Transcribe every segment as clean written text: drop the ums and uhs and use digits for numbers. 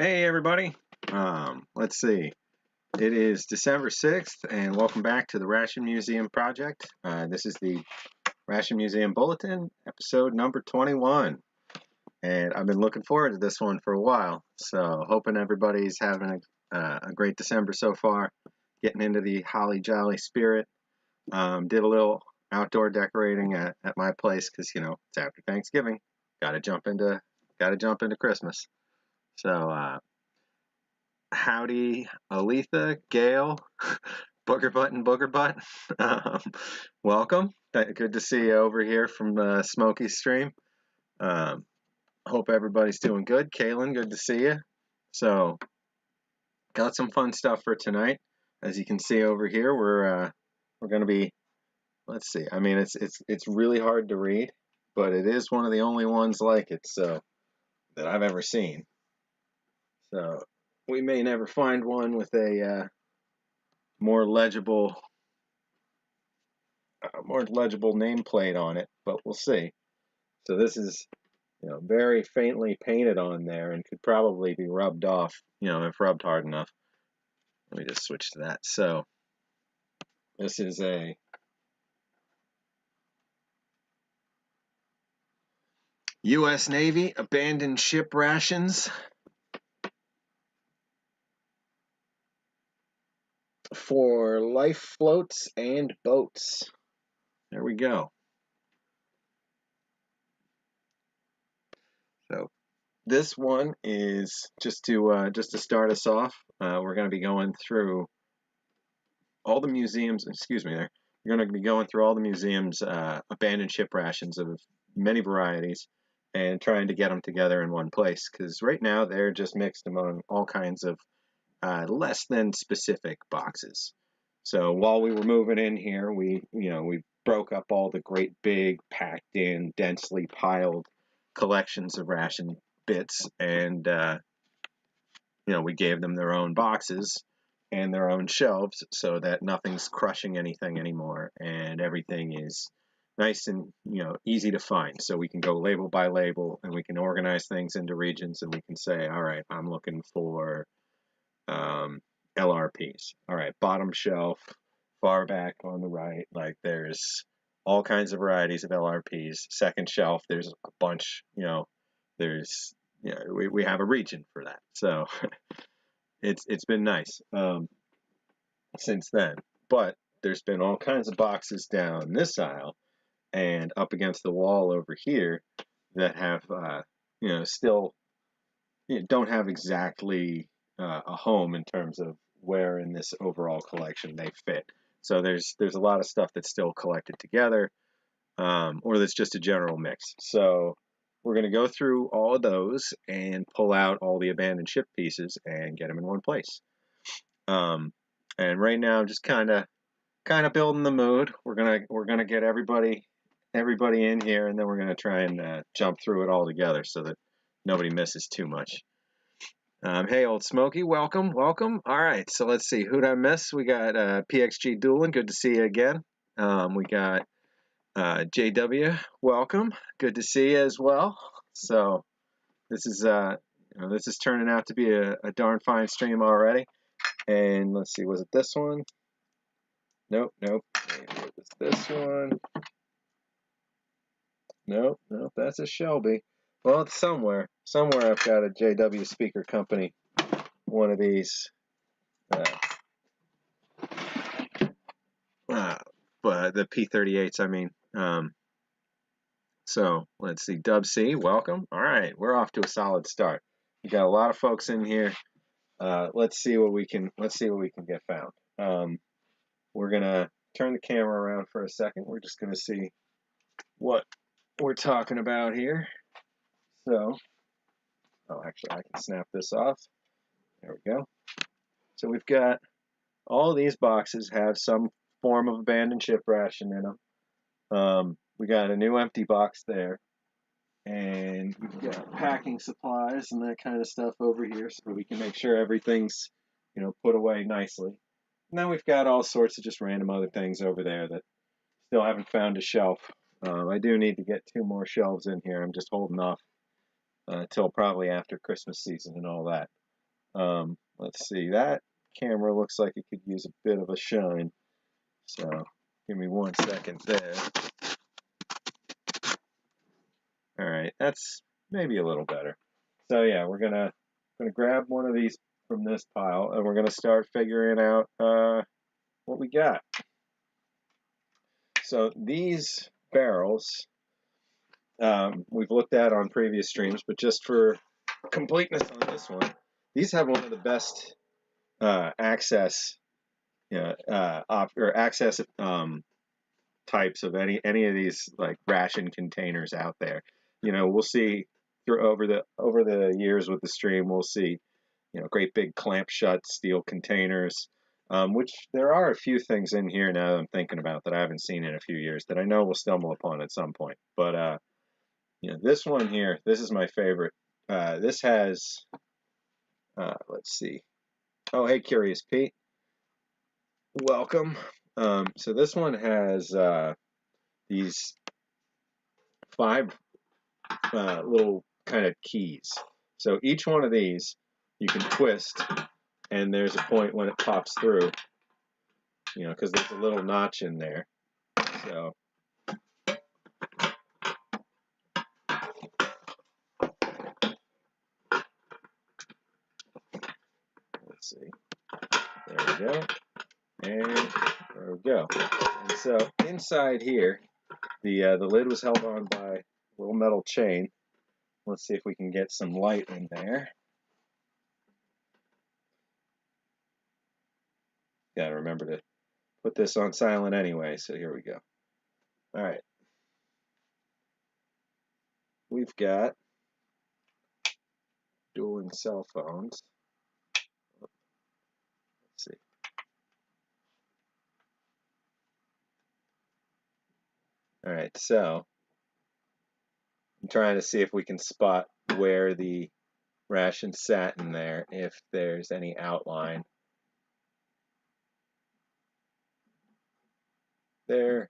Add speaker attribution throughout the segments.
Speaker 1: Hey everybody, let's see. It is December 6th and welcome back to the Ration Museum project. This is the Ration Museum Bulletin, episode number 21. And I've been looking forward to this one for a while, so hoping everybody's having a great December so far, getting into the holly jolly spirit. Did a little outdoor decorating at my place because, it's after Thanksgiving. Gotta jump into Christmas. So, howdy, Aletha, Gail, Booger Butt and Booger Butt. Welcome. Good to see you over here from Smoky Stream. Hope everybody's doing good. Kaylin, good to see you. So, got some fun stuff for tonight. As you can see over here, we're going to be. Let's see. I mean, it's really hard to read, but it is one of the only ones like it, so that I've ever seen. So. We may never find one with a more legible nameplate on it, but we'll see. So this is, very faintly painted on there and could probably be rubbed off, if rubbed hard enough. Let me just switch to that. So this is a U.S. Navy abandoned ship rations for life floats and boats. There we go. So this one is just to start us off. We're going to be going through all the museums. Excuse me, there. We're going to be going through all the museums' abandoned ship rations of many varieties, and trying to get them together in one place. Because right now they're just mixed among all kinds of less than specific boxes. So while we were moving in here, we broke up all the great big packed in, densely piled collections of ration bits, and we gave them their own boxes and their own shelves so that nothing's crushing anything anymore, and everything is nice and easy to find. So we can go label by label, and we can organize things into regions, and we can say, all right, I'm looking for LRPs. All right, bottom shelf, far back on the right, like there's all kinds of varieties of LRPs. Second shelf, there's a bunch. There's we have a region for that. So it's been nice since then. But there's been all kinds of boxes down this aisle and up against the wall over here that have still don't have exactly a home in terms of where in this overall collection they fit. So there's a lot of stuff that's still collected together, or that's just a general mix. So we're going to go through all of those and pull out all the abandoned ship pieces and get them in one place. And right now, I'm just kind of building the mood. We're gonna get everybody in here, and then we're gonna try and jump through it all together so that nobody misses too much. Hey, old Smokey, welcome. All right, so let's see. Who'd I miss? We got PXG Doolin. Good to see you again. We got JW. Welcome. Good to see you as well. So this is turning out to be a darn fine stream already. And let's see, was it this one? Nope. Maybe it was this one. Nope. That's a Shelby. Well, it's somewhere. Somewhere I've got a JW Speaker Company. One of these. But the P38s, I mean. So let's see. Dub C, welcome. All right, we're off to a solid start. We got a lot of folks in here. Let's see what we can get found. We're gonna turn the camera around for a second. We're just gonna see what we're talking about here. So, actually, I can snap this off. There we go. So we've got all of these boxes have some form of abandoned ship ration in them. We got a new empty box there, and we've got packing supplies and that kind of stuff over here, so we can make sure everything's put away nicely. And then we've got all sorts of just random other things over there that still haven't found a shelf. I do need to get 2 more shelves in here. I'm just holding off till probably after Christmas season and all that. Let's see, that camera looks like it could use a bit of a shine. So give me 1 second there. All right, that's maybe a little better. So yeah, we're gonna grab one of these from this pile, and we're gonna start figuring out what we got. So these barrels we've looked at on previous streams, but just for completeness on this one, these have one of the best access, access types of any of these like ration containers out there. We'll see over the years with the stream, we'll see great big clamp shut steel containers, which there are a few things in here now that I'm thinking about that I haven't seen in a few years that I know we'll stumble upon at some point. But this one here, this is my favorite. This has, let's see. Oh, hey, Curious Pete. Welcome. So this one has these 5 little kind of keys. So each one of these you can twist, and there's a point when it pops through, because there's a little notch in there. So let's see. There we go. And there we go. And so inside here, the lid was held on by a little metal chain. Let's see if we can get some light in there. Gotta remember to put this on silent anyway, so here we go. All right. We've got dueling cell phones. Let's see. All right, so I'm trying to see if we can spot where the ration sat in there, if there's any outline. There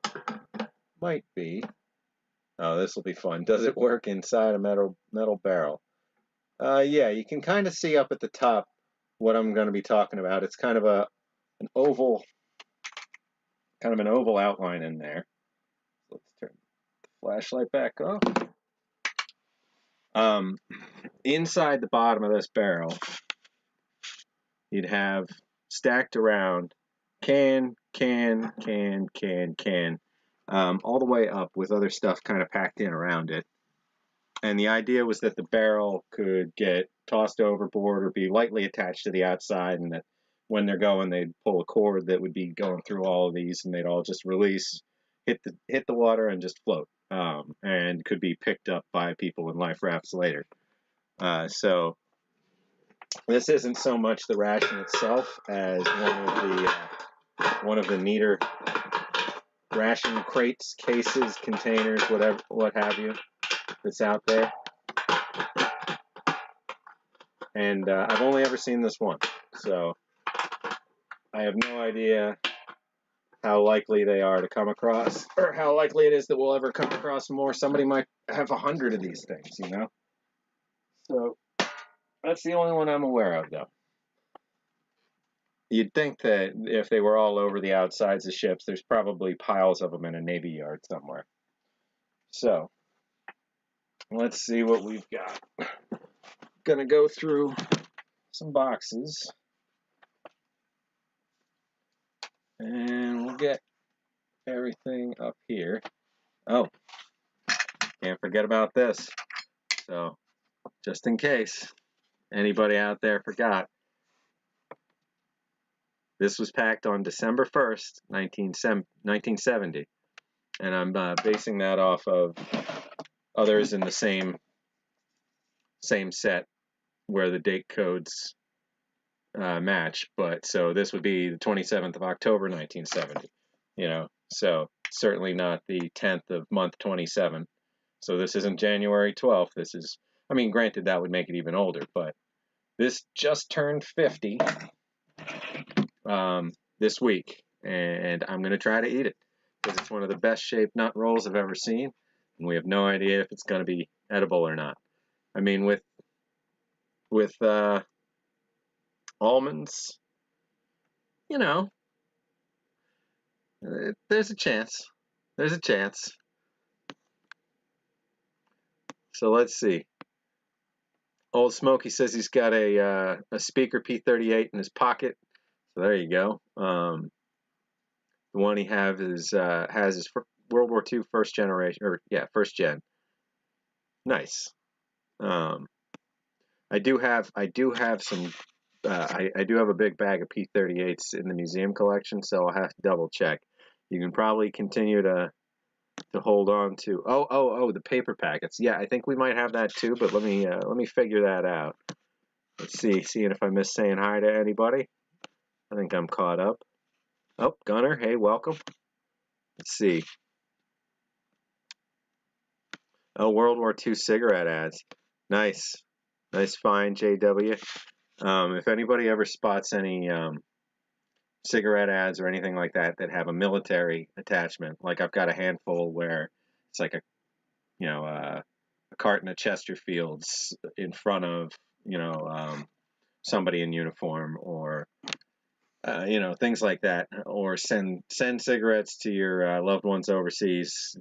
Speaker 1: might be. Oh, this will be fun. Does it work inside a metal barrel? Yeah, you can kind of see up at the top what I'm going to be talking about. It's kind of an oval outline in there. Let's turn the flashlight back off. Inside the bottom of this barrel, you'd have stacked around can, all the way up with other stuff kind of packed in around it. And the idea was that the barrel could get tossed overboard or be lightly attached to the outside, and that when they're going, they'd pull a cord that would be going through all of these, and they'd all just release, hit the water, and just float, and could be picked up by people in life rafts later. So this isn't so much the ration itself as one of the neater ration crates, cases, containers, what have you, that's out there. And I've only ever seen this one, so I have no idea how likely they are to come across, or how likely it is that we'll ever come across more. Somebody might have 100 of these things, So that's the only one I'm aware of, though. You'd think that if they were all over the outsides of ships, there's probably piles of them in a Navy yard somewhere. So let's see what we've got. Gonna go through some boxes, and we'll get everything up here. Oh, can't forget about this. So just in case anybody out there forgot, this was packed on December 1st, 1970, and I'm basing that off of others in the same set where the date codes match. But so this would be the 27th of October, 1970. So certainly not the 10th of month 27. So this isn't January 12th. This is, I mean, granted that would make it even older, but this just turned 50 this week, and I'm going to try to eat it because it's one of the best shaped nut rolls I've ever seen, and we have no idea if it's going to be edible or not. I mean, with almonds, you know, there's a chance. There's a chance. So let's see. Old Smokey says he's got a speaker P38 in his pocket. So there you go. The one he has his World War II first generation, or yeah, first gen. Nice. I do have some. I do have a big bag of P38s in the museum collection, so I'll have to double check. You can probably continue to hold on to. Oh, the paper packets. Yeah, I think we might have that too, but let me figure that out. Let's see, seeing if I missed saying hi to anybody. I think I'm caught up. Oh, Gunner, hey, welcome. Let's see. Oh, World War II cigarette ads. Nice. Nice find, JW. If anybody ever spots any cigarette ads or anything like that that have a military attachment, like I've got a handful where it's like a carton of Chesterfields in front of, somebody in uniform, or things like that, or send cigarettes to your loved ones overseas,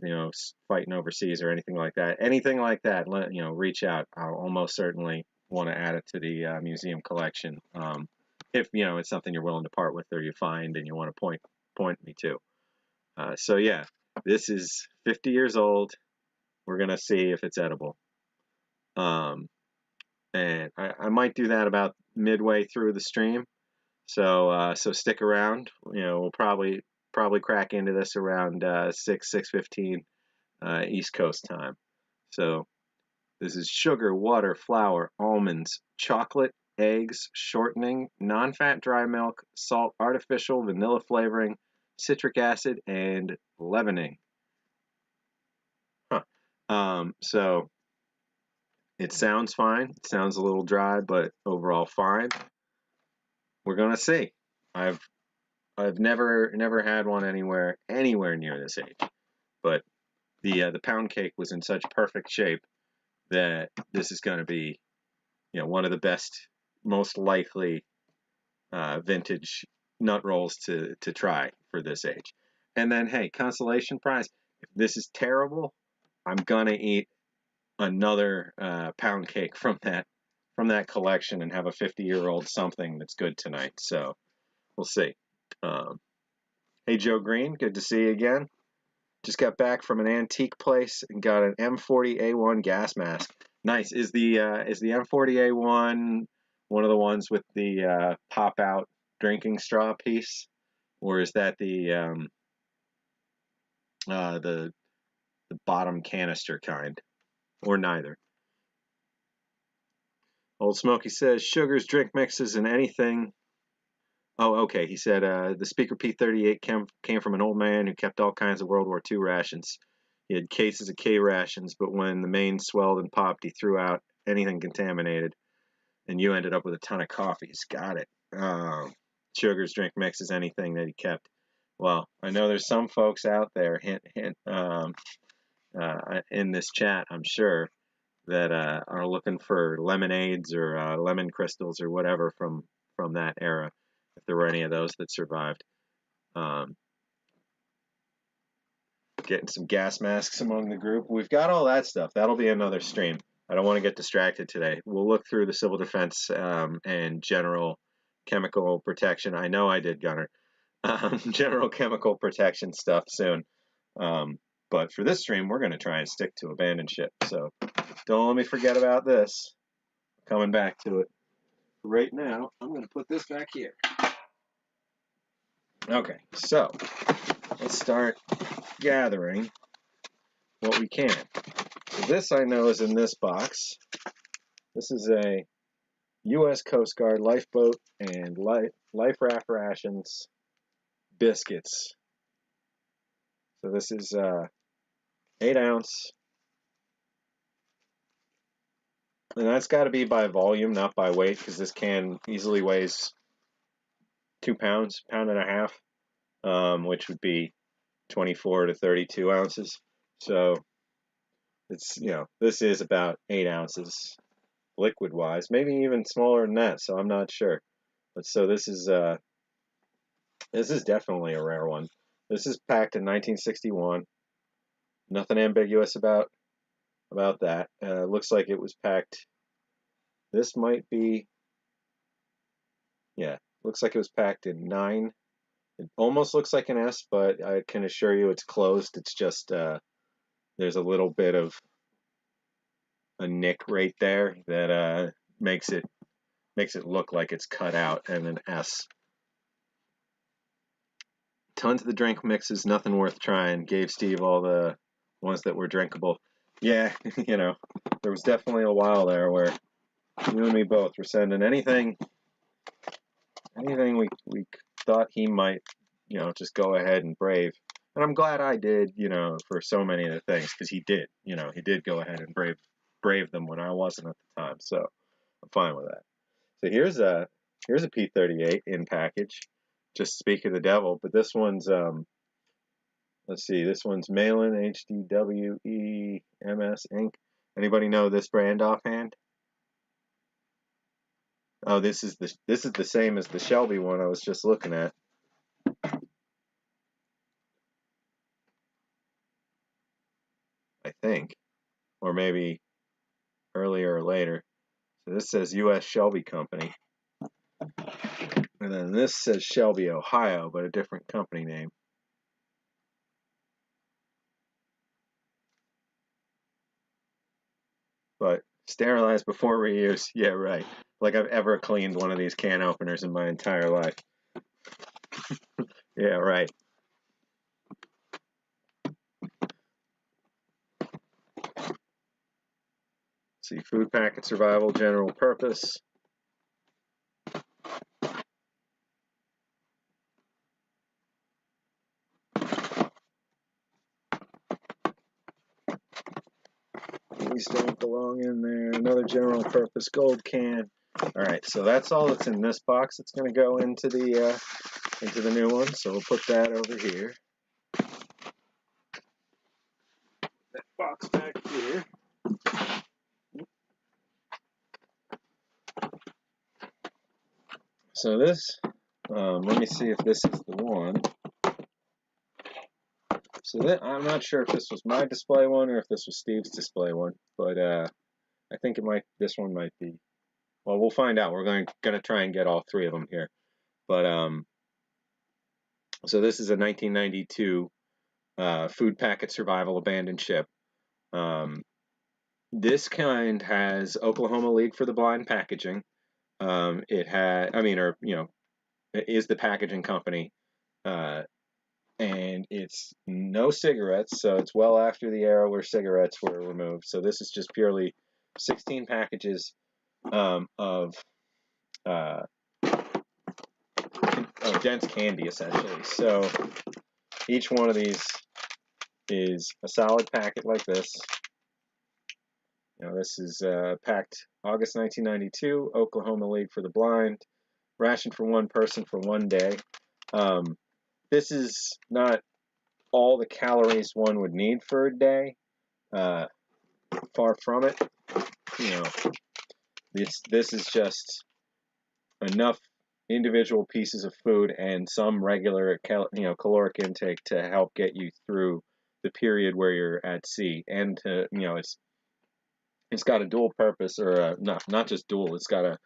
Speaker 1: fighting overseas, or anything like that. Anything like that, reach out. I'll almost certainly want to add it to the museum collection, if it's something you're willing to part with, or you find and you want to point me to. So yeah, this is 50 years old. We're gonna see if it's edible. And I might do that about midway through the stream. So stick around. We'll probably crack into this around 6:15 East Coast time. So this is sugar, water, flour, almonds, chocolate, eggs, shortening, non-fat dry milk, salt, artificial, vanilla flavoring, citric acid, and leavening. So it sounds fine. It sounds a little dry, but overall fine. We're gonna see. I've never had one anywhere near this age, but the pound cake was in such perfect shape that this is going to be, one of the best, most likely vintage nut rolls to try for this age. And then, hey, consolation prize. If this is terrible, I'm gonna eat another pound cake from that collection and have a 50-year-old something that's good tonight. So we'll see. Hey, Joe Green, good to see you again. Just got back from an antique place and got an M40A1 gas mask. Nice. Is the M40A1 one of the ones with the pop out drinking straw piece, or is that the bottom canister kind, or neither? Old Smokey says sugars, drink mixes, and anything. Oh, okay. He said the speaker P38 came from an old man who kept all kinds of World War II rations. He had cases of K rations, but when the main swelled and popped, he threw out anything contaminated, and you ended up with a ton of coffees. Got it. Sugars, drink mixes, anything that he kept. Well, I know there's some folks out there, in this chat, I'm sure, that are looking for lemonades or lemon crystals or whatever from that era, if there were any of those that survived. Getting some gas masks among the group. We've got all that stuff. That'll be another stream. I don't want to get distracted today. We'll look through the civil defense and general chemical protection. I know I did, Gunner. General chemical protection stuff soon. But for this stream, we're going to try and stick to abandoned ship. So don't let me forget about this. Coming back to it. Right now, I'm going to put this back here. Okay, so let's start gathering what we can. So this I know is in this box. This is a U.S. Coast Guard lifeboat and life raft rations biscuits. So this is 8 ounce. And that's got to be by volume, not by weight, because this can easily weighs 2 pounds, pound and a half, which would be 24 to 32 ounces. So it's, this is about 8 ounces liquid-wise, maybe even smaller than that, so I'm not sure. But so this is definitely a rare one. This is packed in 1961. Nothing ambiguous about that. Looks like it was packed. This might be, yeah, looks like it was packed in 9. It almost looks like an S, but I can assure you it's closed. It's just there's a little bit of a nick right there that makes it look like it's cut out and an S. Tons of the drink mixes, nothing worth trying. Gave Steve all the ones that were drinkable. Yeah, you know, there was definitely a while there where you and me both were sending anything we thought he might, you know, just go ahead and brave. And I'm glad I did, you know, for so many of the things, because he did, you know, he did go ahead and brave them when I wasn't at the time. So I'm fine with that. So here's a P38 in package. Just speak of the devil, but this one's let's see, this one's Malin HDWEMS Inc. Anybody know this brand offhand? Oh, this is the same as the Shelby one I was just looking at. I think, or maybe earlier or later. So this says U.S. Shelby Company, and then this says Shelby, Ohio, but a different company name. But sterilized before reuse. Yeah, right. Like I've ever cleaned one of these can openers in my entire life. Yeah, right. See, food packet survival, general purpose. These don't belong in there. Another general purpose gold can. All right, so that's all that's in this box. It's going to go into the new one. So we'll put that over here. That box back here. So this, let me see if this is the one. So I'm not sure if this was my display one or if this was Steve's display one, but I think this one might be. Well, we'll find out. We're going to try and get all three of them here. But so this is a 1992 food packet survival abandoned ship. This kind has Oklahoma League for the Blind packaging. It had, or it is the packaging company, and it's no cigarettes, so it's well after the era where cigarettes were removed. So this is just purely 16 packages of dense candy, essentially. So each one of these is a solid packet like this. This is packed August 1992, Oklahoma League for the Blind, ration for one person for one day. This is not all the calories one would need for a day. Far from it. This is just enough individual pieces of food and some regular caloric intake to help get you through the period where you're at sea, and to it's got a dual purpose, or not just dual. It's got a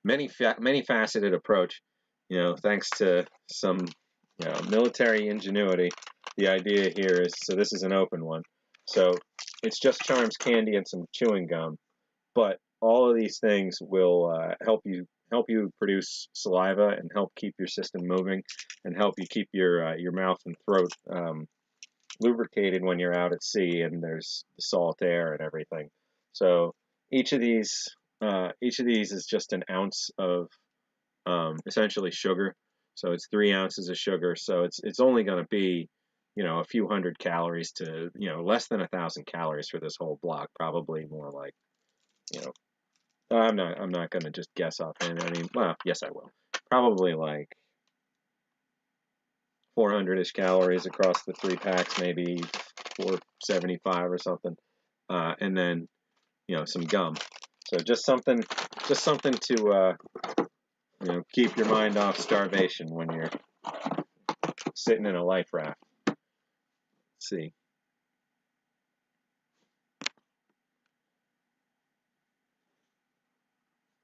Speaker 1: many faceted approach. Thanks to some military ingenuity. The idea here is, so this is an open one, so it's just charms candy and some chewing gum, but all of these things will help you produce saliva and help keep your system moving and help you keep your mouth and throat lubricated when you're out at sea and there's the salt air and everything. So each of these is just an ounce of essentially sugar. So it's 3 ounces of sugar. So it's only going to be a few hundred calories to less than 1,000 calories for this whole block. Probably more like I'm not going to just guess offhand. Well, yes, I will. Probably like 400-ish calories across the 3 packs, maybe 475 or something, and then some gum. So just something to keep your mind off starvation when you're sitting in a life raft. Let's see.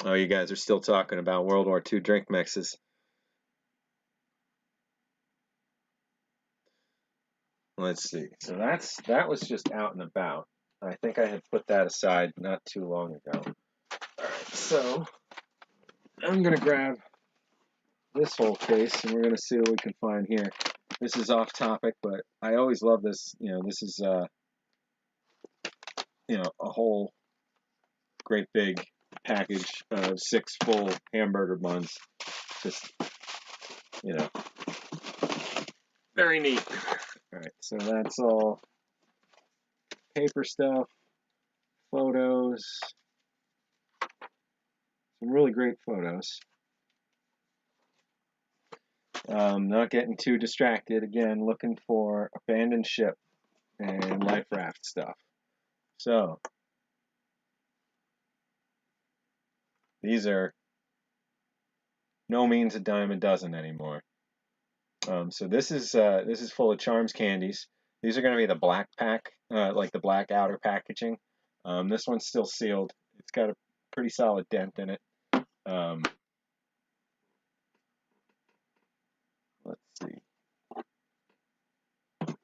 Speaker 1: Oh, you guys are still talking about World War II drink mixes. Let's see. So that was just out and about. I think I had put that aside not too long ago. All right, so I'm gonna grab this whole case and we're gonna see what we can find here. This is off topic, but I always love this. This is a whole great big package of 6 full hamburger buns. Just very neat. All right, so that's all paper stuff, photos, some really great photos. Not getting too distracted. Again, looking for abandoned ship and life raft stuff. So these are no means a dime a dozen anymore. So this is full of Charms candies. These are going to be the black pack, like the black outer packaging. This one's still sealed. It's got a pretty solid dent in it. Let's see. We've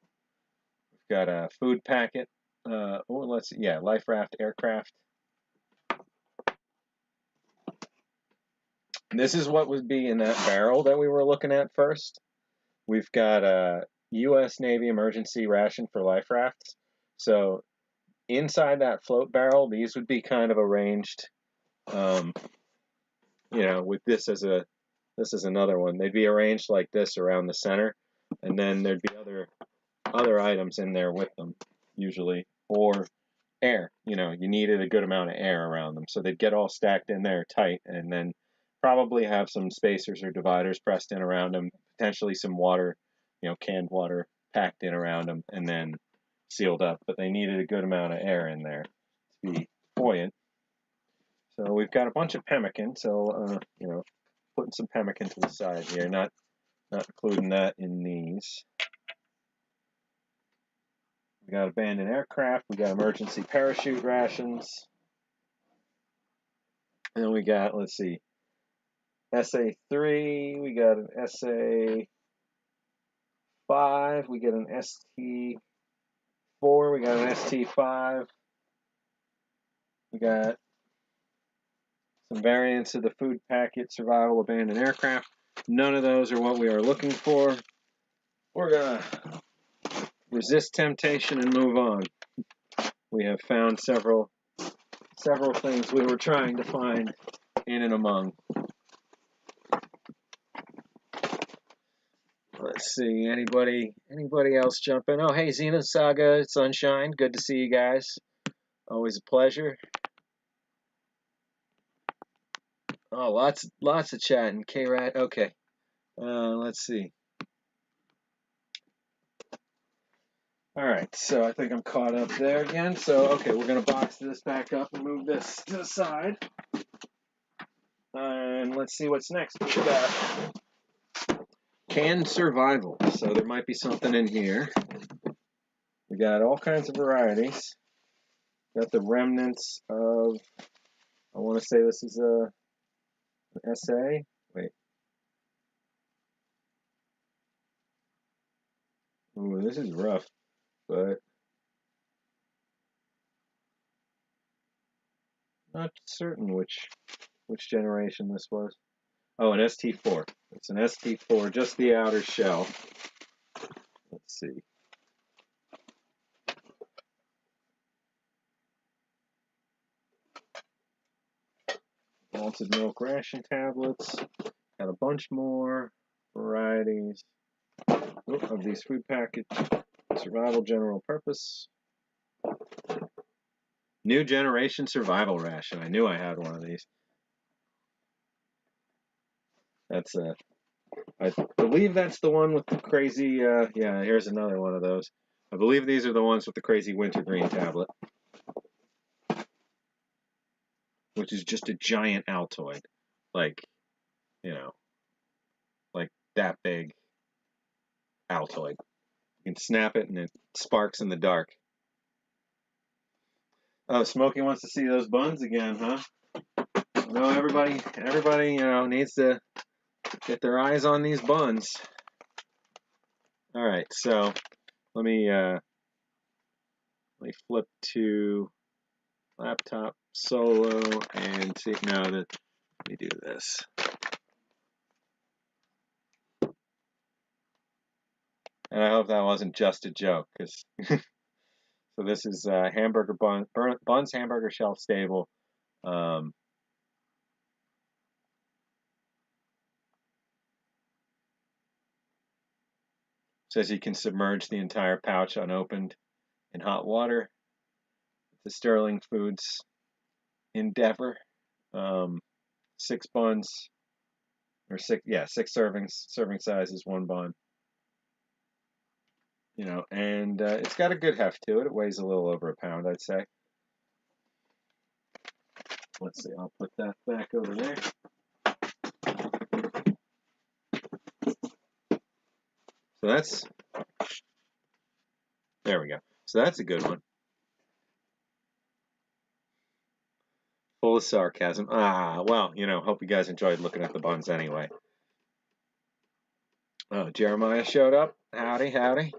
Speaker 1: got a food packet. Let's see. Yeah, life raft aircraft. This is what would be in that barrel that we were looking at first. We've got a U.S. Navy emergency ration for life rafts. So inside that float barrel, these would be kind of arranged, with this as another one. They'd be arranged like this around the center, and then there'd be other items in there with them, usually, or air. You needed a good amount of air around them, so they'd get all stacked in there tight, and then probably have some spacers or dividers pressed in around them, potentially some water, canned water packed in around them, and then sealed up. But they needed a good amount of air in there to be buoyant. So we've got a bunch of pemmican. So putting some pemmican to the side here, not including that in these. We got abandoned aircraft. We got emergency parachute rations. And then we got, let's see, SA3. We got an SA5. We got an ST4. We got an ST5. We got some variants of the food packet survival abandoned aircraft. None of those are what we are looking for. We're going to resist temptation and move on. We have found several things we were trying to find in and among. Let's see, anybody else jump in? Oh, hey, Xena, Saga, Sunshine, good to see you guys. Always a pleasure. Oh, lots of chatting. K-Rat, okay. Let's see. All right, so I think I'm caught up there again. So, okay, we're going to box this back up and move this to the side. And let's see what's next. We got canned survival. So there might be something in here. We got all kinds of varieties. Got the remnants of, I want to say this is an SA. Wait. Ooh, this is rough, but not certain which generation this was. Oh, an ST4. It's an ST4, just the outer shell. Let's see. Malted milk ration tablets. Got a bunch more varieties of these food package. Survival general purpose. New generation survival ration. I knew I had one of these. That's I believe that's the one with the crazy, yeah, here's another one of those. I believe these are the ones with the crazy wintergreen tablet, which is just a giant Altoid. Like, you know, like that big Altoid. You can snap it and it sparks in the dark. Oh, Smokey wants to see those buns again, huh? No, everybody, needs to get their eyes on these buns. All right, so let me flip to laptop solo and see. No, let me do this. And I hope that wasn't just a joke, because so this is hamburger buns hamburger shelf stable. Says you can submerge the entire pouch unopened in hot water. The Sterling Foods endeavor. 6 buns, or 6 servings. Serving size is 1 bun. And it's got a good heft to it. It weighs a little over a pound, I'd say. Let's see, I'll put that back over there. So there we go. So that's a good one. Full of sarcasm. Well, hope you guys enjoyed looking at the buns anyway. Oh, Jeremiah showed up. Howdy, howdy.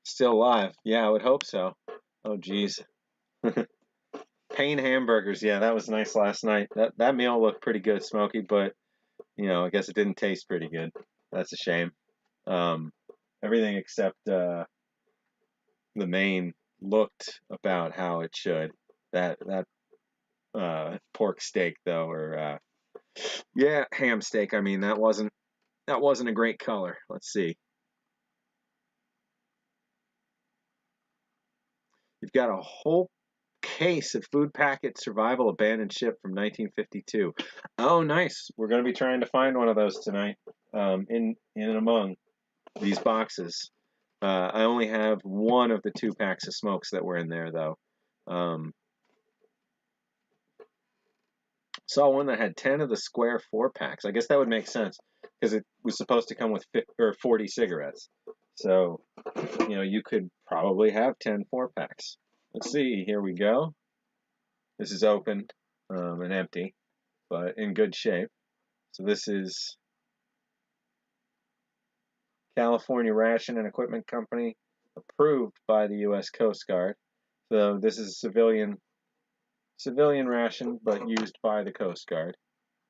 Speaker 1: Still alive. Yeah, I would hope so. Oh, geez. Pain hamburgers. Yeah, that was nice last night. That meal looked pretty good, Smokey, but, I guess it didn't taste pretty good. That's a shame. Everything except the main looked about how it should. That pork steak, though, or ham steak. I mean, that wasn't a great color. Let's see. You've got a whole case of food packet survival abandoned ship from 1952. Oh, nice. We're going to be trying to find one of those tonight. In and among these boxes. I only have one of the 2 packs of smokes that were in there, though. Saw one that had 10 of the square 4-packs. I guess that would make sense because it was supposed to come with 40 cigarettes. So, you could probably have 10 4-packs. Let's see. Here we go. This is open and empty, but in good shape. So this is California Ration and Equipment Company, approved by the U.S. Coast Guard. So this is civilian ration, but used by the Coast Guard,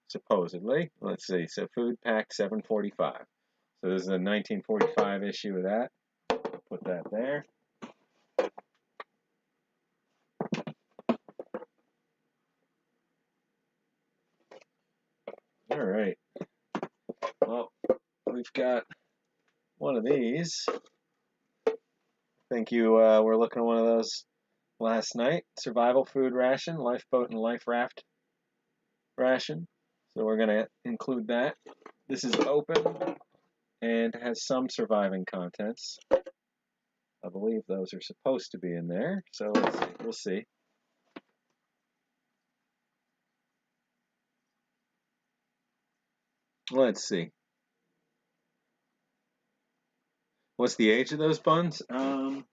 Speaker 1: supposedly. Let's see. So food pack 745. So this is a 1945 issue of that. Put that there. All right. Well, we've got one of these. I think you were looking at one of those last night. Survival food ration, lifeboat and life raft ration. So we're going to include that. This is open and has some surviving contents. I believe those are supposed to be in there. So let's see. We'll see. Let's see. What's the age of those buns? Let's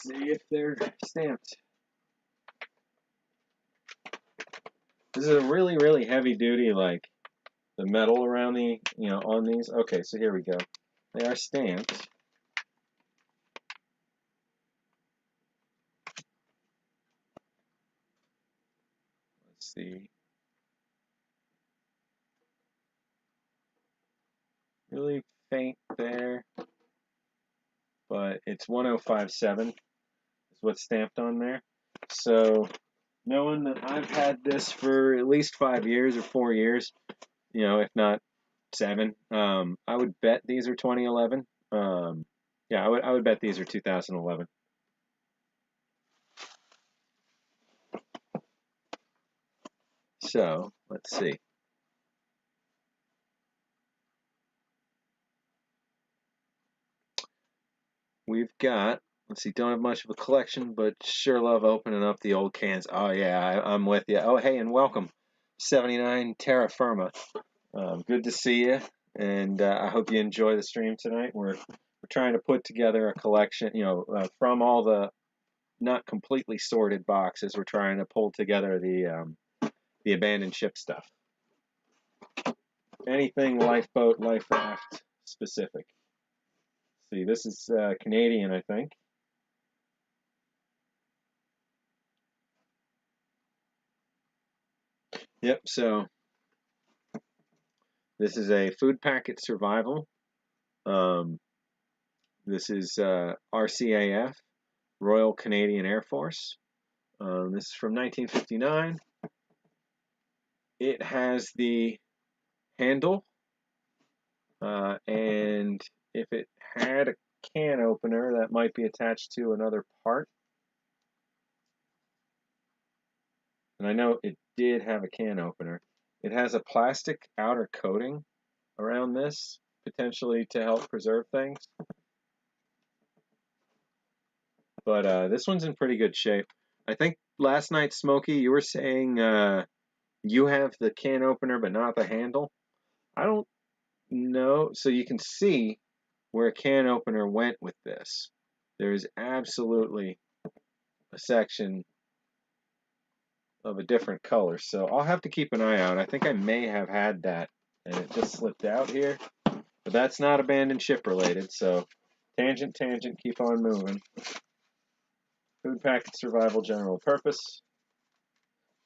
Speaker 1: see if they're stamped. This is a really, really heavy duty, like the metal around the, on these. Okay, so here we go. They are stamped. Let's see. Really faint there, but it's 1057 is what's stamped on there. So knowing that I've had this for at least 5 years or 4 years, if not 7, I would bet these are 2011. Yeah, I would bet these are 2011. So let's see. We've got, Let's see, don't have much of a collection, but sure love opening up the old cans. Oh yeah, I'm with you. Oh hey, and welcome, 79 Terra Firma. Good to see you, and I hope you enjoy the stream tonight. We're trying to put together a collection, from all the not completely sorted boxes. We're trying to pull together the abandoned ship stuff. Anything lifeboat, life raft specific. See, this is Canadian, I think. Yep, so this is a food packet survival. This is RCAF, Royal Canadian Air Force. This is from 1959. It has the handle, and if it had a can opener, that might be attached to another part. And I know it did have a can opener. It has a plastic outer coating around this, potentially to help preserve things. But this one's in pretty good shape. I think last night, Smokey, you were saying you have the can opener but not the handle. I don't know. So you can see where a can opener went with this. There's absolutely a section of a different color. So I'll have to keep an eye out. I think I may have had that and it just slipped out here. But that's not abandoned ship related. So tangent, keep on moving. Food packet survival general purpose.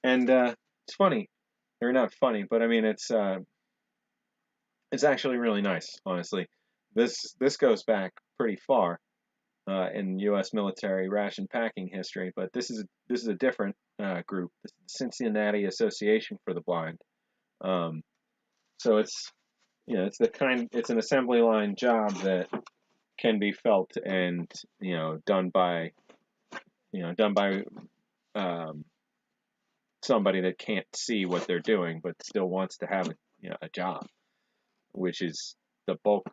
Speaker 1: And it's funny. Or not funny, but I mean it's actually really nice, honestly. This goes back pretty far in U.S. military ration packing history, but this is a different group, the Cincinnati Association for the Blind. So it's it's an assembly line job that can be felt and done by somebody that can't see what they're doing but still wants to have a job, which is the bulk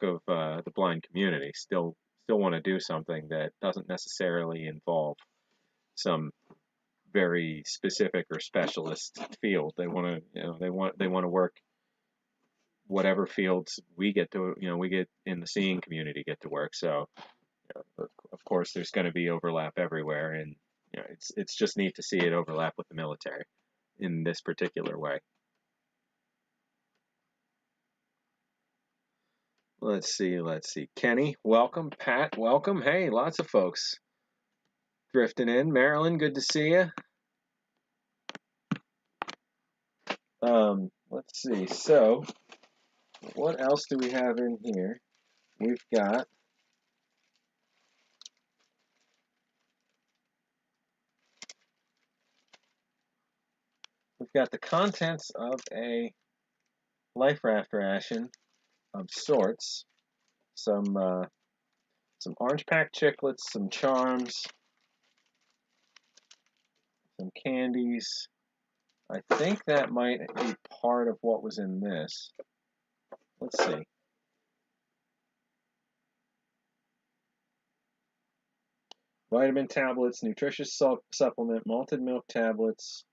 Speaker 1: of the blind community. Still want to do something that doesn't necessarily involve some very specific or specialist field. They want to they want to work whatever fields we get in the seeing community get to work. So of course there's going to be overlap everywhere, and it's just neat to see it overlap with the military in this particular way. Let's see. Kenny, welcome. Pat, welcome. Hey, lots of folks drifting in. Marilyn, good to see you. Let's see. So, what else do we have in here? We've got the contents of a life raft ration of sorts. Some orange pack chiclets, some charms, some candies. I think that might be part of what was in this. Let's see. Vitamin tablets, nutritious supplement, malted milk tablets,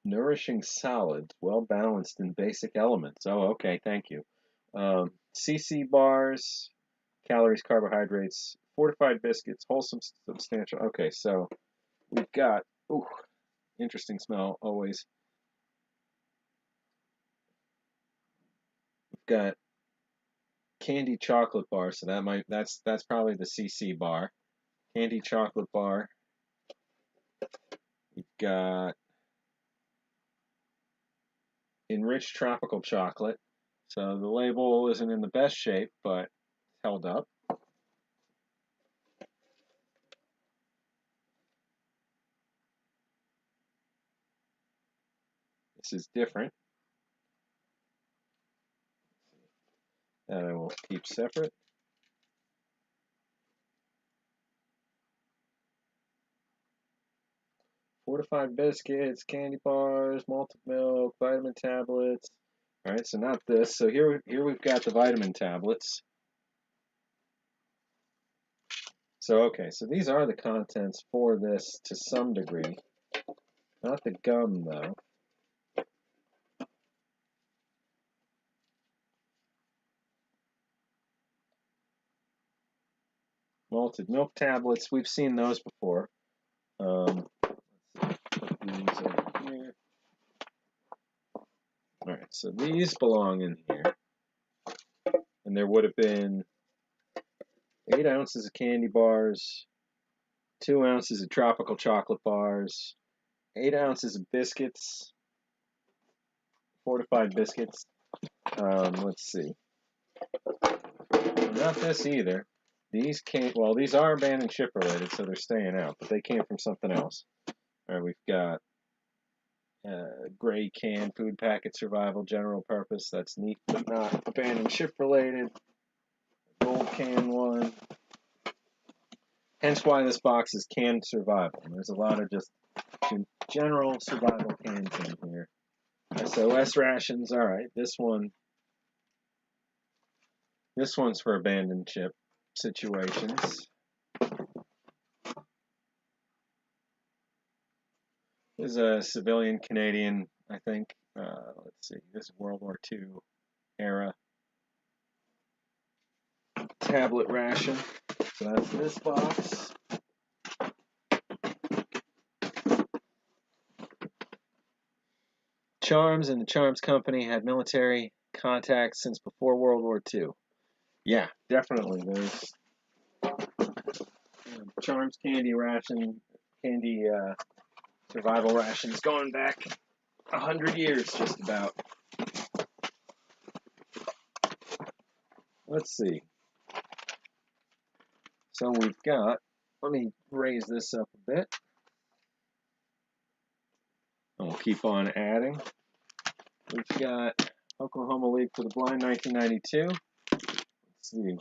Speaker 1: nourishing solids, well balanced in basic elements. Oh, okay, thank you. CC bars, calories, carbohydrates, fortified biscuits, wholesome, substantial. Okay, so we've got, ooh, interesting smell always. We've got candy chocolate bar, so that's probably the CC bar. Candy chocolate bar. We've got enriched tropical chocolate. So the label isn't in the best shape, but held up. This is different. That I will keep separate. Fortified biscuits, candy bars, malted milk, vitamin tablets, All right, so not this. So here we've got the vitamin tablets. So okay, so these are the contents for this to some degree. Not the gum though. Malted milk tablets. We've seen those before. Let's put these over here. All right, so these belong in here, and there would have been 8 ounces of candy bars, 2 ounces of tropical chocolate bars, 8 ounces of biscuits, fortified biscuits. Let's see. Not this either. These came, well, these are abandoned ship related, so they're staying out, but they came from something else. All right, we've got gray can food packet survival general purpose. That's neat, but not abandoned ship related. Gold can one. Hence why this box is canned survival. And there's a lot of just general survival cans in here. SOS rations. All right, this one's for abandoned ship situations. This is a civilian Canadian, I think. Let's see. This is World War II era tablet ration. So that's this box. Charms and the Charms Company had military contacts since before World War II. Yeah, definitely. There's Charms candy ration, candy survival rations going back 100 years just about. Let's see. So we've got, let me raise this up a bit. And we'll keep on adding. We've got Oklahoma League for the Blind 1992. Let's see.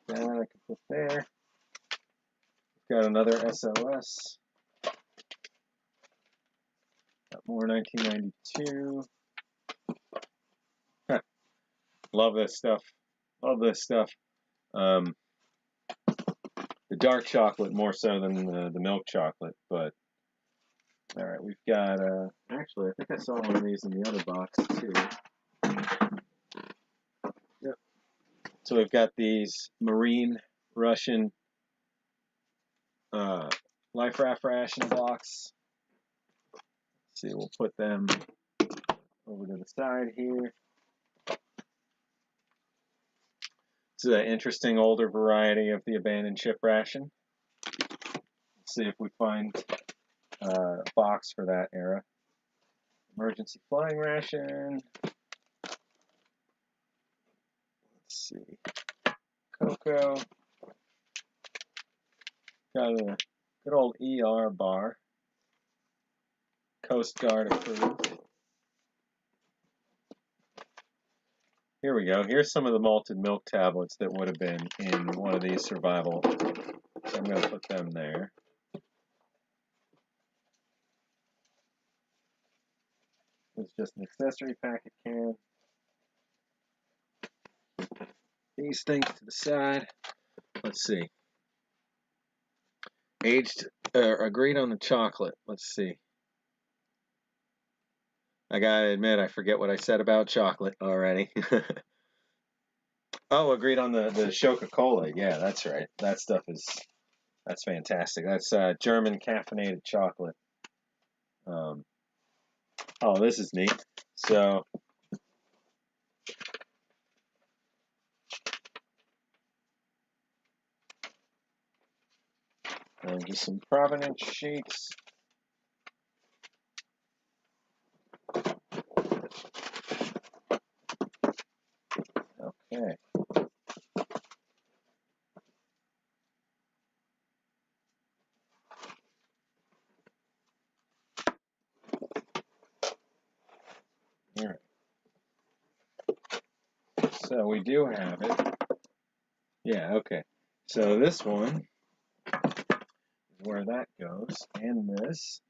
Speaker 1: That I can put there. We've got another SOS. Got more 1992. Huh. Love this stuff. Love this stuff. The dark chocolate more so than the milk chocolate, but all right, we've got. Actually, I think I saw one of these in the other box too. Yep. So we've got these Marine Russian Life Raft ration blocks. Let's see, we'll put them over to the side here. This is an interesting older variety of the abandoned ship ration. Let's see if we find a box for that era. Emergency flying ration. Let's see. Cocoa. Got a good old ER bar. Coast Guard approved. Here we go. Here's some of the malted milk tablets that would have been in one of these survival. So I'm going to put them there. It's just an accessory packet can. These things to the side. Let's see. Agreed on the chocolate. Let's see. I gotta admit, I forget what I said about chocolate already. Oh, agreed on the Coca-Cola. Yeah, that's right. That stuff that's fantastic. That's German caffeinated chocolate. Oh, this is neat. So, just some provenance sheets. Okay. All right. So we do have it. Yeah, okay. So this one is where that goes, and this,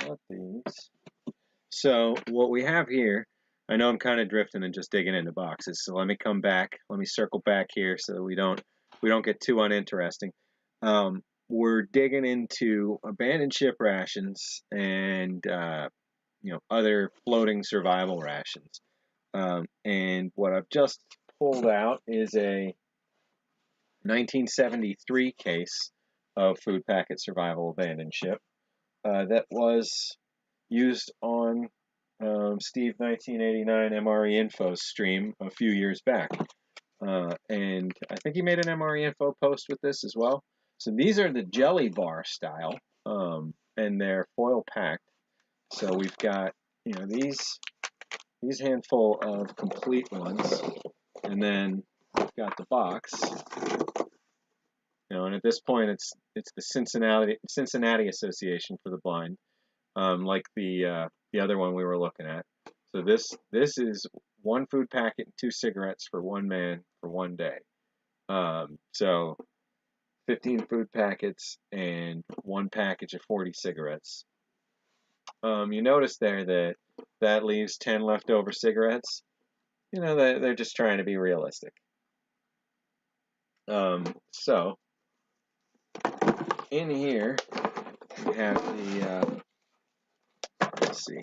Speaker 1: not these. So what we have here, I know I'm kind of drifting and just digging into boxes. So let me come back. Let me circle back here so that we don't get too uninteresting. We're digging into abandoned ship rations and other floating survival rations. And what I've just pulled out is a 1973 case of food packet survival abandoned ship that was used on Steve 1989 MRE Info stream a few years back. And I think he made an MRE Info post with this as well. So these are the jelly bar style, and they're foil packed. So we've got, these handful of complete ones, and then we've got the box. And at this point, it's the Cincinnati Association for the Blind, like the other one we were looking at. So this is 1 food packet and 2 cigarettes for 1 man for 1 day. So 15 food packets and 1 package of 40 cigarettes. You notice there that leaves 10 leftover cigarettes. They're just trying to be realistic. So in here we have the let's see,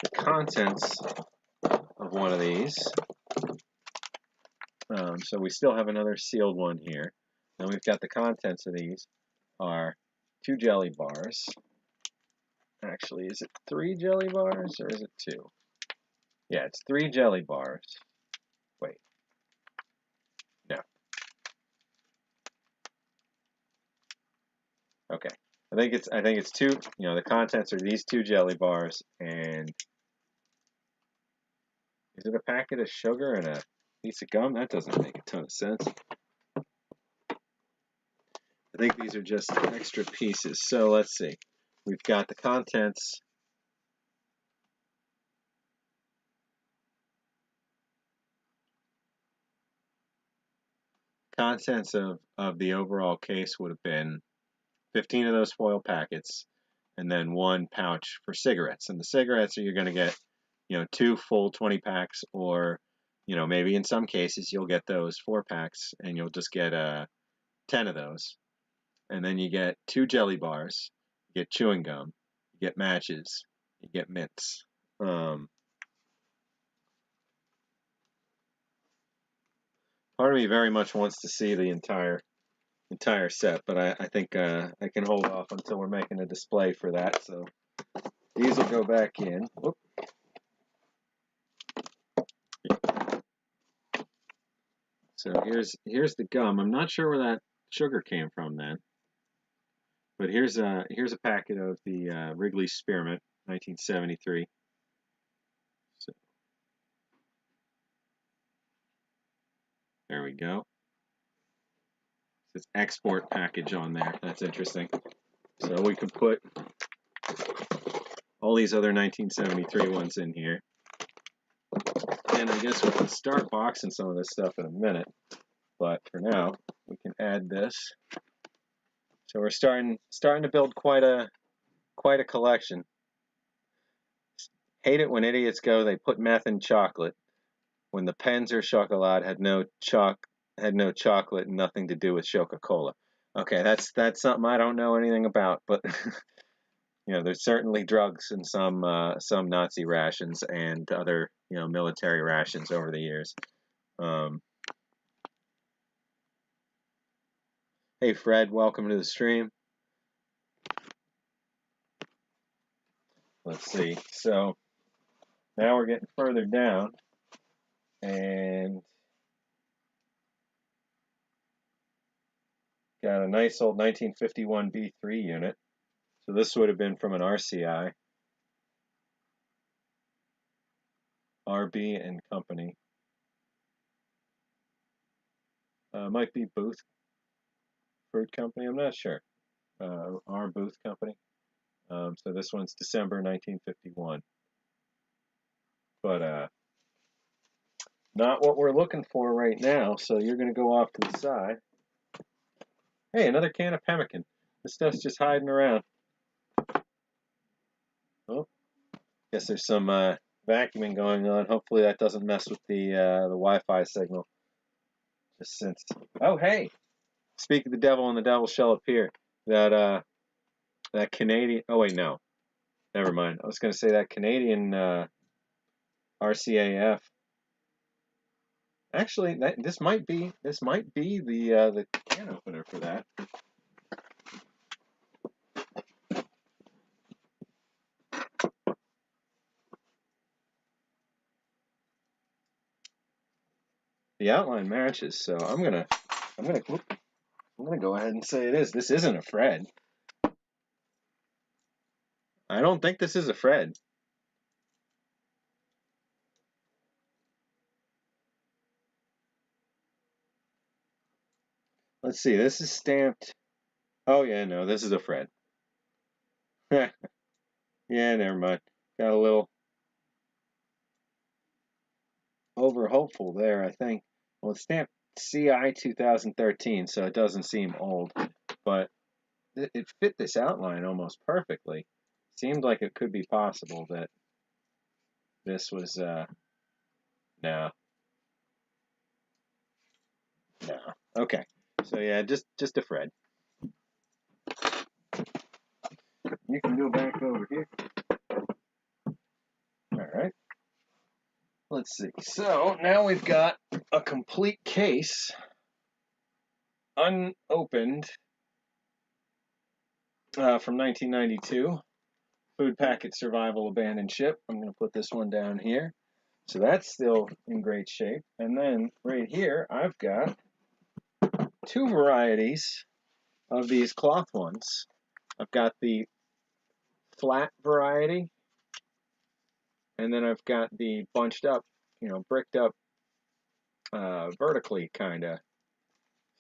Speaker 1: the contents of one of these. So we still have another sealed one here. Then we've got the contents of these are 2 jelly bars. Actually, is it 3 jelly bars or is it 2? Yeah, it's 3 jelly bars. Wait. No. Okay. I think it's 2, the contents are these 2 jelly bars, and is it a packet of sugar and a piece of gum? That doesn't make a ton of sense. I think these are just extra pieces. So let's see. We've got the contents. Contents of the overall case would have been 15 of those foil packets, and then 1 pouch for cigarettes. And the cigarettes you're going to get, 2 full 20 packs, or, maybe in some cases you'll get those 4 packs and you'll just get 10 of those. And then you get 2 jelly bars, you get chewing gum, you get matches, you get mints. Part of me very much wants to see the entire set, but I think I can hold off until we're making a display for that. So these will go back in. Whoop. So here's the gum. I'm not sure where that sugar came from then, but here's a packet of the Wrigley Spearmint 1973. So there we go. It says export package on there. That's interesting. So we could put all these other 1973 ones in here. And I guess we can start boxing some of this stuff in a minute. But for now, we can add this. So we're starting to build quite a collection. Hate it when idiots go, they put meth in chocolate, when the pens or chocolat had no chocolate and nothing to do with Coca-Cola. Okay, that's something I don't know anything about, but there's certainly drugs in some Nazi rations and other military rations over the years. Hey Fred, welcome to the stream. Let's see. So now we're getting further down, and got a nice old 1951 B3 unit. So this would have been from an RCI, RB and Company. Might be Booth Fruit Company. I'm not sure. R Booth Company. So this one's December 1951. But not what we're looking for right now. So you're going to go off to the side. Hey, another can of pemmican. This stuff's just hiding around. Oh, guess there's some vacuuming going on. Hopefully that doesn't mess with the Wi-Fi signal. Just since. Oh, hey! Speak of the devil, and the devil shall appear. That Canadian. Oh wait, no. Never mind. I was going to say that Canadian RCAF. Actually, this might be the can opener for that. The outline matches, so I'm gonna go ahead and say it is. This isn't a Fred. I don't think this is a Fred. Let's see. This is stamped. Oh yeah, no, this is a Fred. Yeah, never mind. Got a little over hopeful there, I think. Well, it's stamped CI 2013, so it doesn't seem old, but it fit this outline almost perfectly. Seemed like it could be possible that this was no. Okay, so yeah, just a Fred. You can go back over here. All right. Let's see. So now we've got a complete case, unopened, from 1992. Food Packet Survival Abandoned Ship. I'm going to put this one down here. So that's still in great shape. And then right here, I've got two varieties of these cloth ones. I've got the flat variety, and then I've got the bunched up, bricked up vertically, kind of.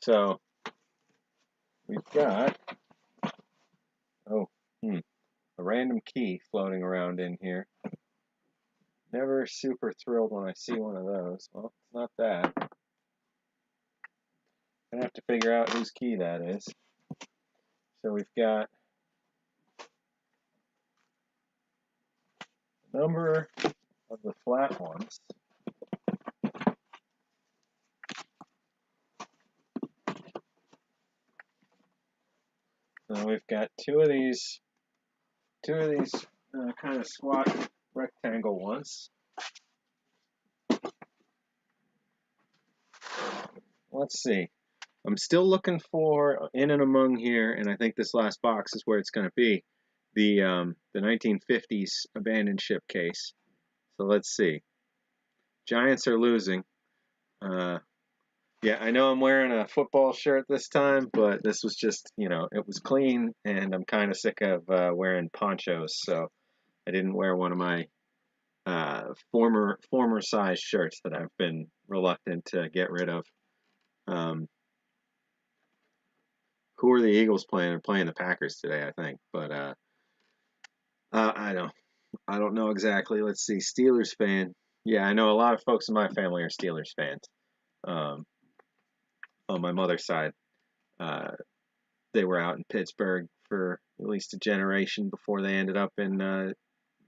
Speaker 1: So we've got, a random key floating around in here. Never super thrilled when I see one of those. Well, it's not that. I have to figure out whose key that is. So we've got a number of the flat ones. And we've got two of these kind of squat rectangle ones. Let's see. I'm still looking for in and among here, and I think this last box is where it's going to be, the 1950s abandoned ship case. So let's see. Giants are losing. Yeah, I know I'm wearing a football shirt this time, but this was just, it was clean, and I'm kind of sick of wearing ponchos, so I didn't wear one of my former size shirts that I've been reluctant to get rid of. Who are the Eagles playing? They're playing the Packers today, I think, but I don't know exactly. Let's see, Steelers fan. Yeah, I know a lot of folks in my family are Steelers fans. On my mother's side, they were out in Pittsburgh for at least a generation before they ended up in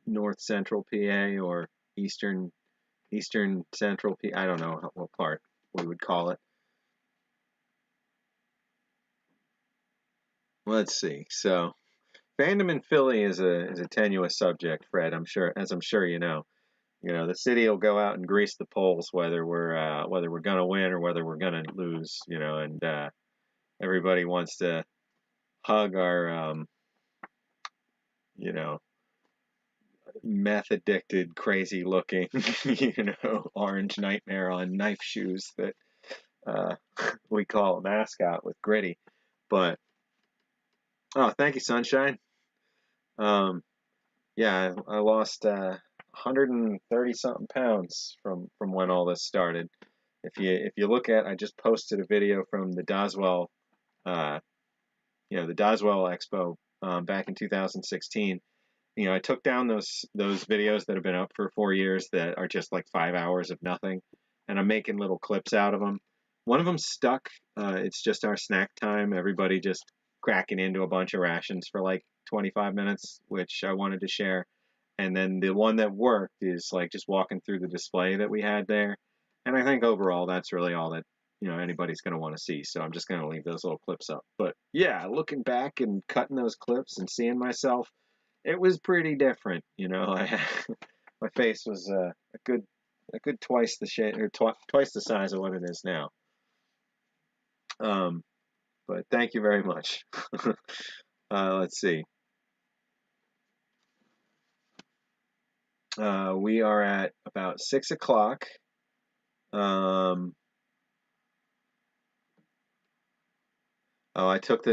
Speaker 1: north central PA or eastern central PA. I don't know what part we would call it. Let's see. So, fandom in Philly is a tenuous subject, Fred. I'm sure you know. The city will go out and grease the polls whether we're gonna win or whether we're gonna lose. And everybody wants to hug our meth addicted, crazy looking, orange nightmare on knife shoes that we call a mascot with Gritty. But thank you, Sunshine. Yeah, I lost 130 something pounds from when all this started. If you look at, I just posted a video from the Doswell, the Doswell Expo back in 2016. I took down those videos that have been up for 4 years that are just like 5 hours of nothing, and I'm making little clips out of them. One of them stuck. It's just our snack time. Everybody just cracking into a bunch of rations for like 25 minutes, which I wanted to share. And then the one that worked is like just walking through the display that we had there. And I think overall that's really all that anybody's going to want to see. So I'm just going to leave those little clips up. But yeah, looking back and cutting those clips and seeing myself, it was pretty different. My face was a good twice the shape or twice the size of what it is now. But thank you very much. Let's see. We are at about 6 o'clock. Oh, I took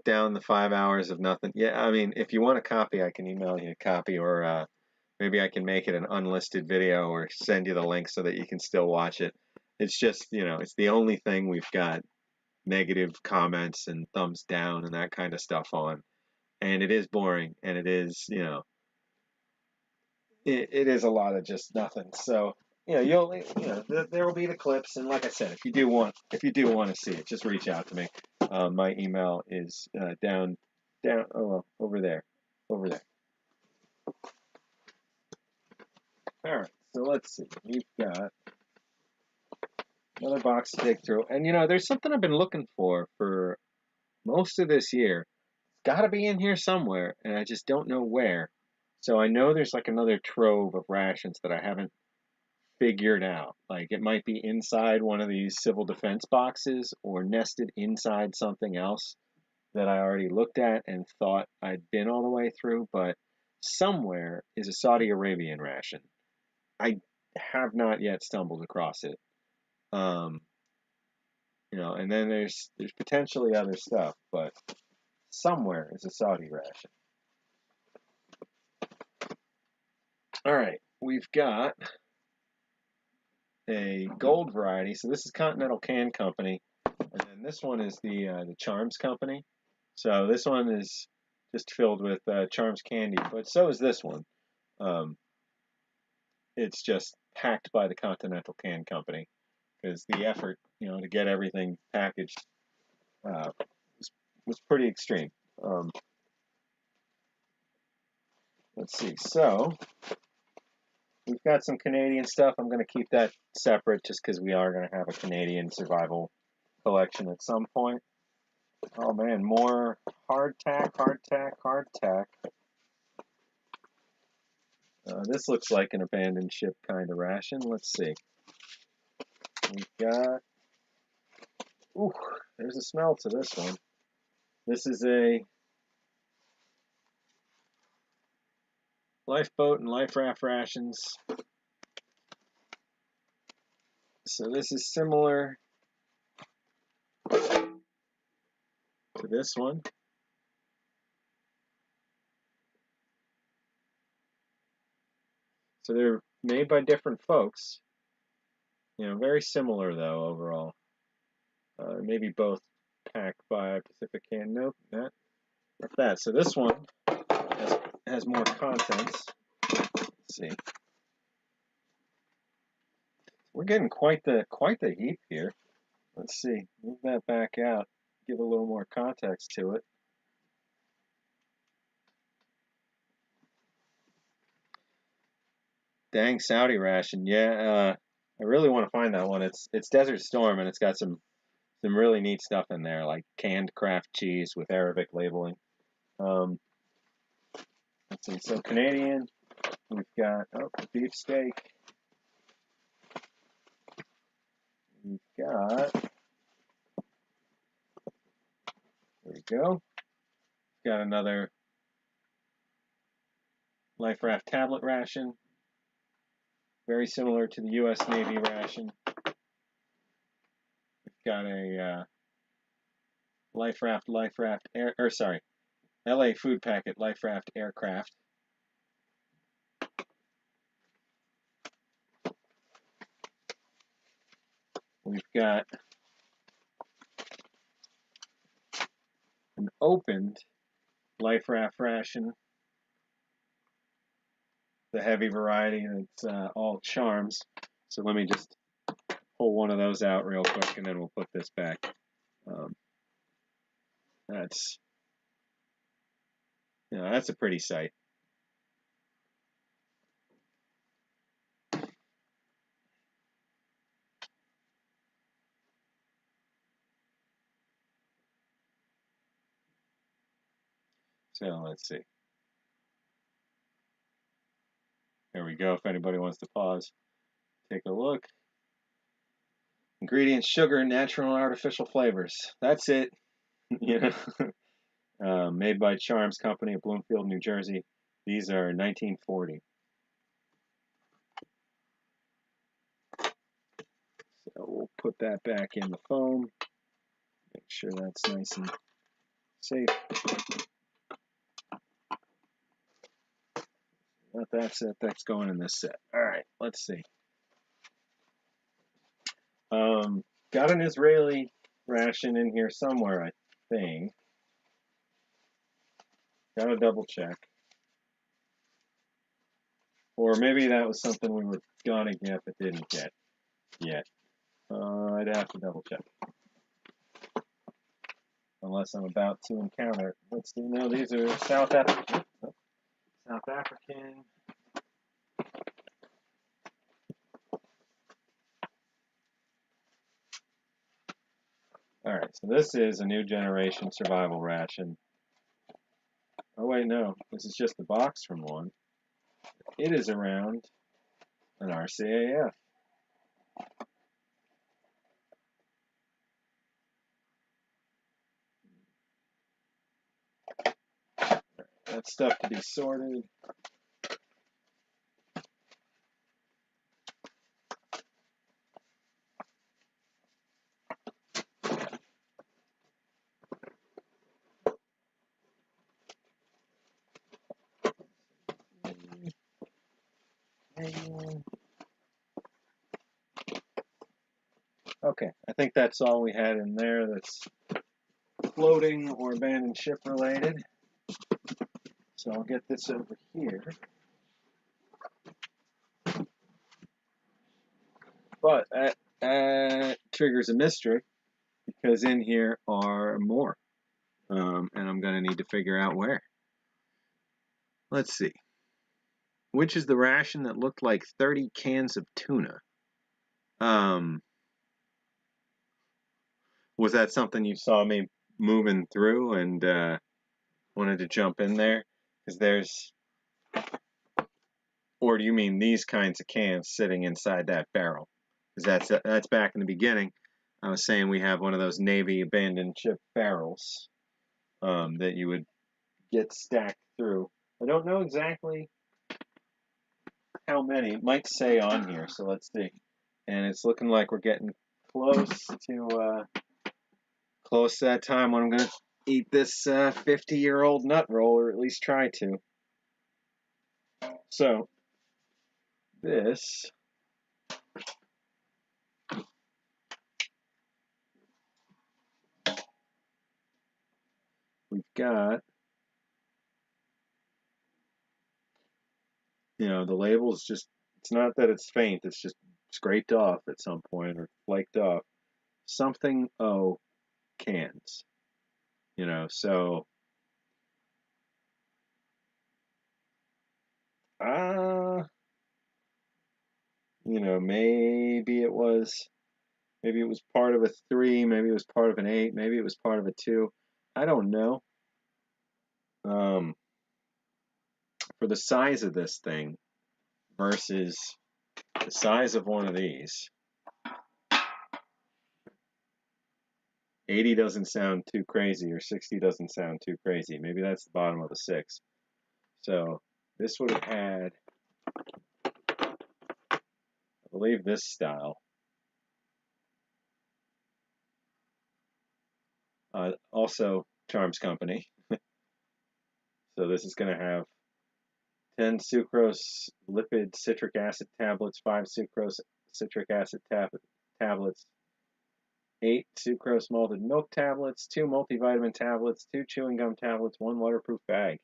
Speaker 1: down the 5 hours of nothing. Yeah, I mean, if you want a copy, I can email you a copy, or maybe I can make it an unlisted video or send you the link so that you can still watch it. It's just, it's the only thing we've got negative comments and thumbs down and that kind of stuff on. And it is boring, and it is, it is a lot of just nothing. So, there will be the clips, and like I said, if you do want to see it, just reach out to me. My email is down, over there. All right, so let's see. We've got another box to dig through, and there's something I've been looking for most of this year. It's got to be in here somewhere, and I just don't know where. So I know there's like another trove of rations that I haven't figured out. Like it might be inside one of these civil defense boxes or nested inside something else that I already looked at and thought I'd been all the way through, but somewhere is a Saudi Arabian ration. I have not yet stumbled across it. And then there's potentially other stuff, but somewhere is a Saudi ration. All right, we've got a gold variety. So this is Continental Can Company, and then this one is the Charms Company. So this one is just filled with Charms candy, but so is this one. It's just packed by the Continental Can Company because the effort, to get everything packaged was pretty extreme. Let's see. So we've got some Canadian stuff. I'm going to keep that separate just because we are going to have a Canadian survival collection at some point. Oh man, more hardtack. This looks like an abandoned ship kind of ration. Let's see. We've got... Ooh, there's a smell to this one. This is a lifeboat and life raft rations. So this is similar to this one. So they're made by different folks. Very similar though overall. Maybe both packed by Pacific Can. Nope, not that. So this one has more contents. Let's see. We're getting quite the heap here. Let's see. Move that back out. Give a little more context to it. Dang Saudi ration. Yeah, I really want to find that one. It's Desert Storm, and it's got some really neat stuff in there, like canned Kraft cheese with Arabic labeling. Let's see. So Canadian, we've got beefsteak. We've got, there we go. We've got another Life Raft tablet ration, very similar to the U.S. Navy ration. We've got a LA Food Packet Life Raft aircraft. We've got an opened Life Raft ration, the heavy variety, and it's all Charms. So let me just pull one of those out real quick, and then we'll put this back. That's, that's a pretty sight. So let's see. There we go. If anybody wants to pause, take a look. Ingredients: sugar, natural and artificial flavors. That's it. Made by Charms Company of Bloomfield, New Jersey. These are 1940. So we'll put that back in the foam. Make sure that's nice and safe. That's it. That's going in this set. All right, let's see. Got an Israeli ration in here somewhere, I think. Gotta double check. Or maybe that was something we were gonna get but didn't get yet. I'd have to double check. Unless I'm about to encounter. Let's see. No, these are South African. South African. All right, so this is a new generation survival ration. Oh wait, no, this is just the box from one. It is around an RCAF. That's stuff to be sorted. Okay, I think that's all we had in there that's floating or abandoned ship related. So I'll get this over here. But that triggers a mystery because in here are more. And I'm going to need to figure out where. Let's see. Which is the ration that looked like 30 cans of tuna? Was that something you saw me moving through and wanted to jump in there? Because there's... Or do you mean these kinds of cans sitting inside that barrel? Because that's back in the beginning. I was saying we have one of those Navy abandoned ship barrels that you would get stacked through. I don't know exactly how many. It might say on here, so let's see. And it's looking like we're getting close to that time when I'm going to eat this 50-year-old nut roll, or at least try to. So, this... We've got, the label's just, it's not that it's faint, it's just scraped off at some point or flaked off. Something O cans, so, maybe it was part of a 3, maybe it was part of an 8, maybe it was part of a 2. I don't know. For the size of this thing versus the size of one of these, 80 doesn't sound too crazy, or 60 doesn't sound too crazy. Maybe that's the bottom of a 6. So this would have had, I believe, this style. Also Charms Company. So this is going to have 10 sucrose lipid citric acid tablets, 5 sucrose citric acid tablets, 8 sucrose malted milk tablets, 2 multivitamin tablets, 2 chewing gum tablets, 1 waterproof bag.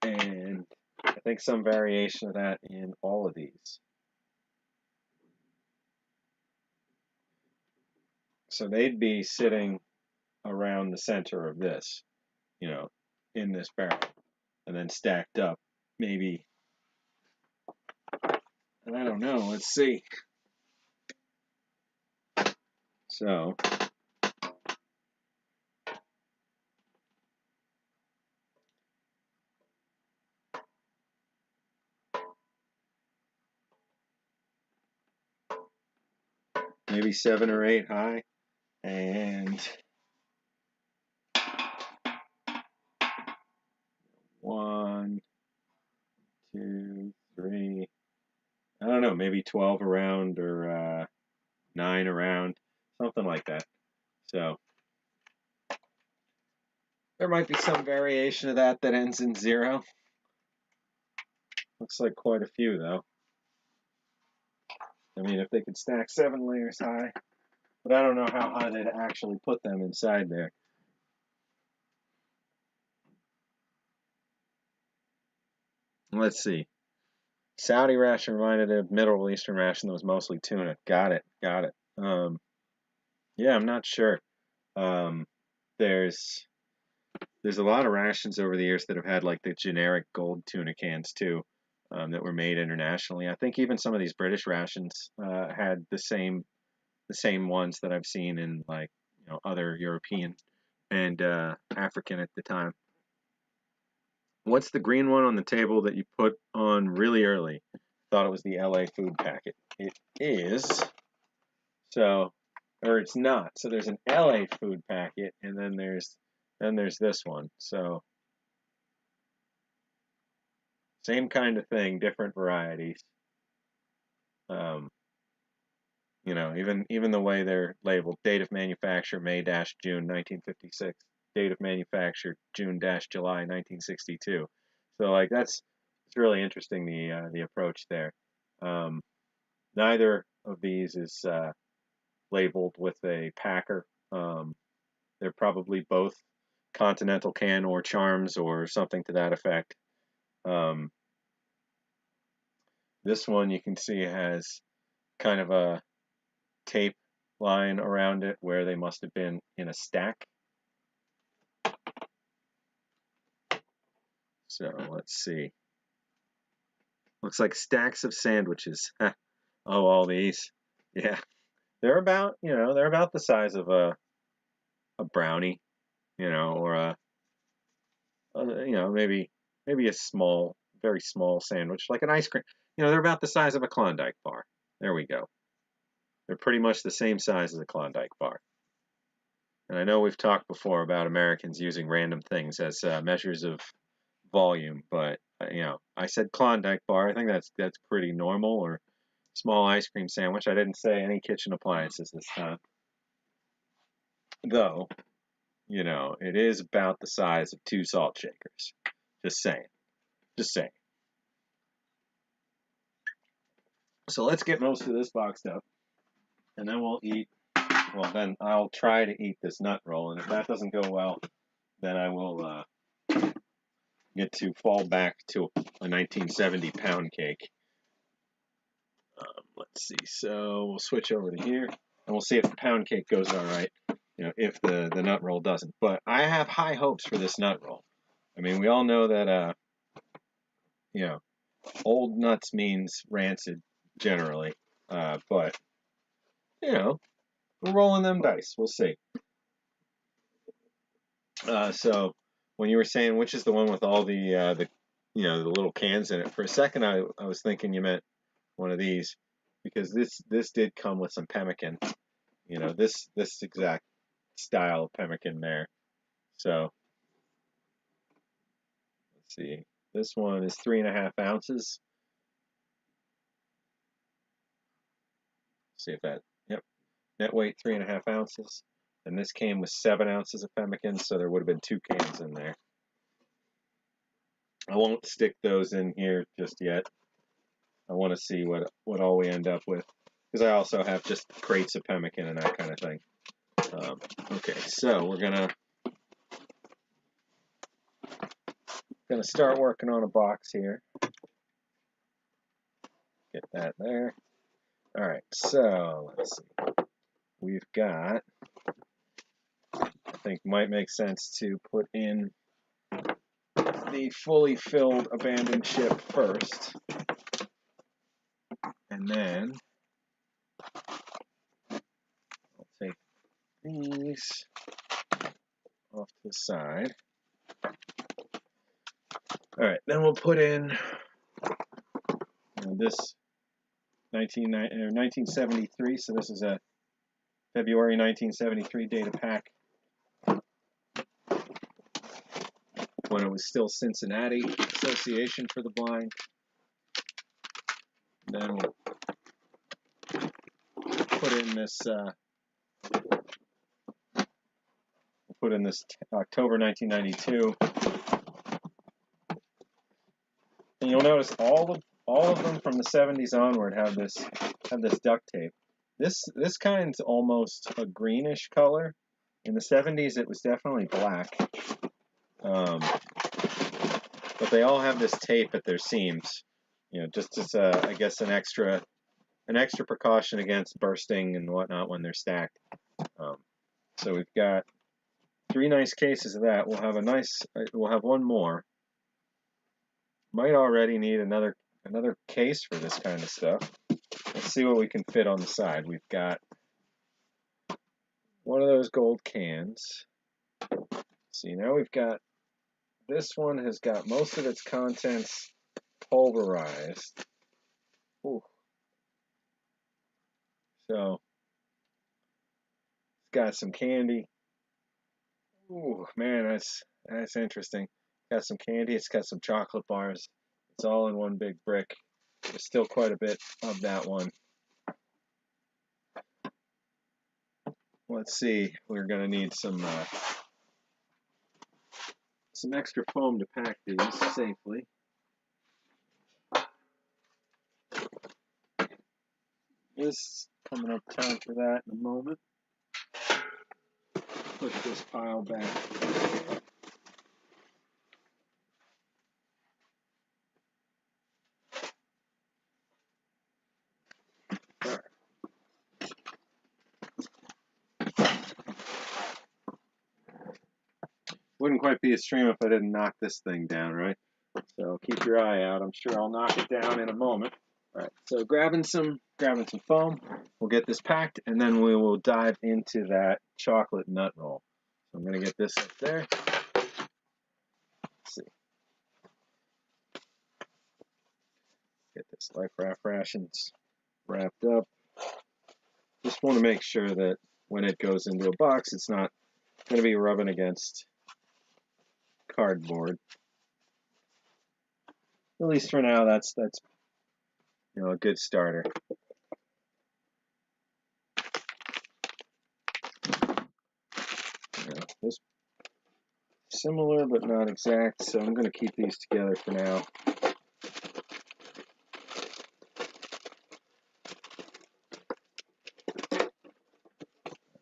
Speaker 1: And I think some variation of that in all of these. So they'd be sitting around the center of this, in this barrel, and then stacked up, maybe. And I don't know. Let's see. So. Maybe 7 or 8 high, and 1, 2, 3. I don't know, maybe 12 around or 9 around, something like that. So there might be some variation of that ends in 0. Looks like quite a few, though. I mean, if they could stack 7 layers high, but I don't know how high they'd actually put them inside there. Let's see. Saudi ration reminded of Middle Eastern ration that was mostly tuna. Got it. Yeah, I'm not sure. There's a lot of rations over the years that have had like the generic gold tuna cans too, that were made internationally. I think even some of these British rations had the same ones that I've seen in like other European and African at the time. What's the green one on the table that you put on really early? Thought it was the LA food packet. It is. So, or it's not. So there's an LA food packet, and then there's this one. So same kind of thing, different varieties. Even the way they're labeled: date of manufacture May-June 1956, date of manufacture June-July 1962. So like it's really interesting, the approach there. Neither of these is labeled with a packer. They're probably both Continental Can or Charms or something to that effect. This one you can see has kind of a tape line around it where they must have been in a stack. So let's see. Looks like stacks of sandwiches. Oh, all these. Yeah. They're about the size of a brownie, or maybe a small, very small sandwich, like an ice cream. They're about the size of a Klondike bar. There we go. They're pretty much the same size as a Klondike bar. And I know we've talked before about Americans using random things as measures of volume, but I said Klondike bar. I think that's pretty normal. Or small ice cream sandwich. I didn't say any kitchen appliances this time, though. It is about the size of 2 salt shakers. Just saying. So let's get most of this boxed up, and then we'll eat. Well, then I'll try to eat this nut roll, and if that doesn't go well, then I will get to fall back to a 1970 pound cake. Let's see. So we'll switch over to here, and we'll see if the pound cake goes all right. If the nut roll doesn't. But I have high hopes for this nut roll. I mean, we all know that old nuts means rancid generally, but we're rolling them dice. We'll see. So when you were saying which is the one with all the little cans in it, for a second I was thinking you meant one of these, because this did come with some pemmican. This exact style of pemmican there. So let's see. This one is 3.5 ounces. See if that, yep, net weight 3.5 ounces. And this came with 7 ounces of pemmican, so there would have been 2 cans in there. I won't stick those in here just yet. I want to see what all we end up with, because I also have just crates of pemmican and that kind of thing. Okay, so we're gonna start working on a box here. Get that there. All right, so let's see. We've got, I think might make sense to put in the fully filled abandoned ship first. And then I'll take these off to the side. Alright, then we'll put in this 1973, so this is a February 1973 data pack when it was still Cincinnati Association for the Blind. And then we'll put in this October 1992, and you'll notice all of them from the 70s onward have this duct tape. This kind's almost a greenish color. In the 70s, it was definitely black, but they all have this tape at their seams. You know, just as I guess an extra precaution against bursting and whatnot when they're stacked. So we've got 3 nice cases of that. We'll have one more. Might already need another case for this kind of stuff. Let's see what we can fit on the side. We've got one of those gold cans. See, now we've got, this one has got most of its contents pulverized. Ooh. So, it's got some candy. Ooh, man, that's interesting. Got some candy, it's got some chocolate bars. It's all in one big brick. There's still quite a bit of that one. Let's see, we're going to need some extra foam to pack these safely. Is coming up time for that in a moment. Put this pile back. Wouldn't quite be a stream if I didn't knock this thing down, right? So keep your eye out. I'm sure I'll knock it down in a moment. All right, so grabbing some foam. We'll get this packed, and then we will dive into that chocolate nut roll. So I'm going to get this up there. Let's see. Get this Life Raft Rations wrapped up. Just want to make sure that when it goes into a box, it's not going to be rubbing against cardboard. At least for now, that's you know, a good starter. Yeah, this similar but not exact, so I'm going to keep these together for now.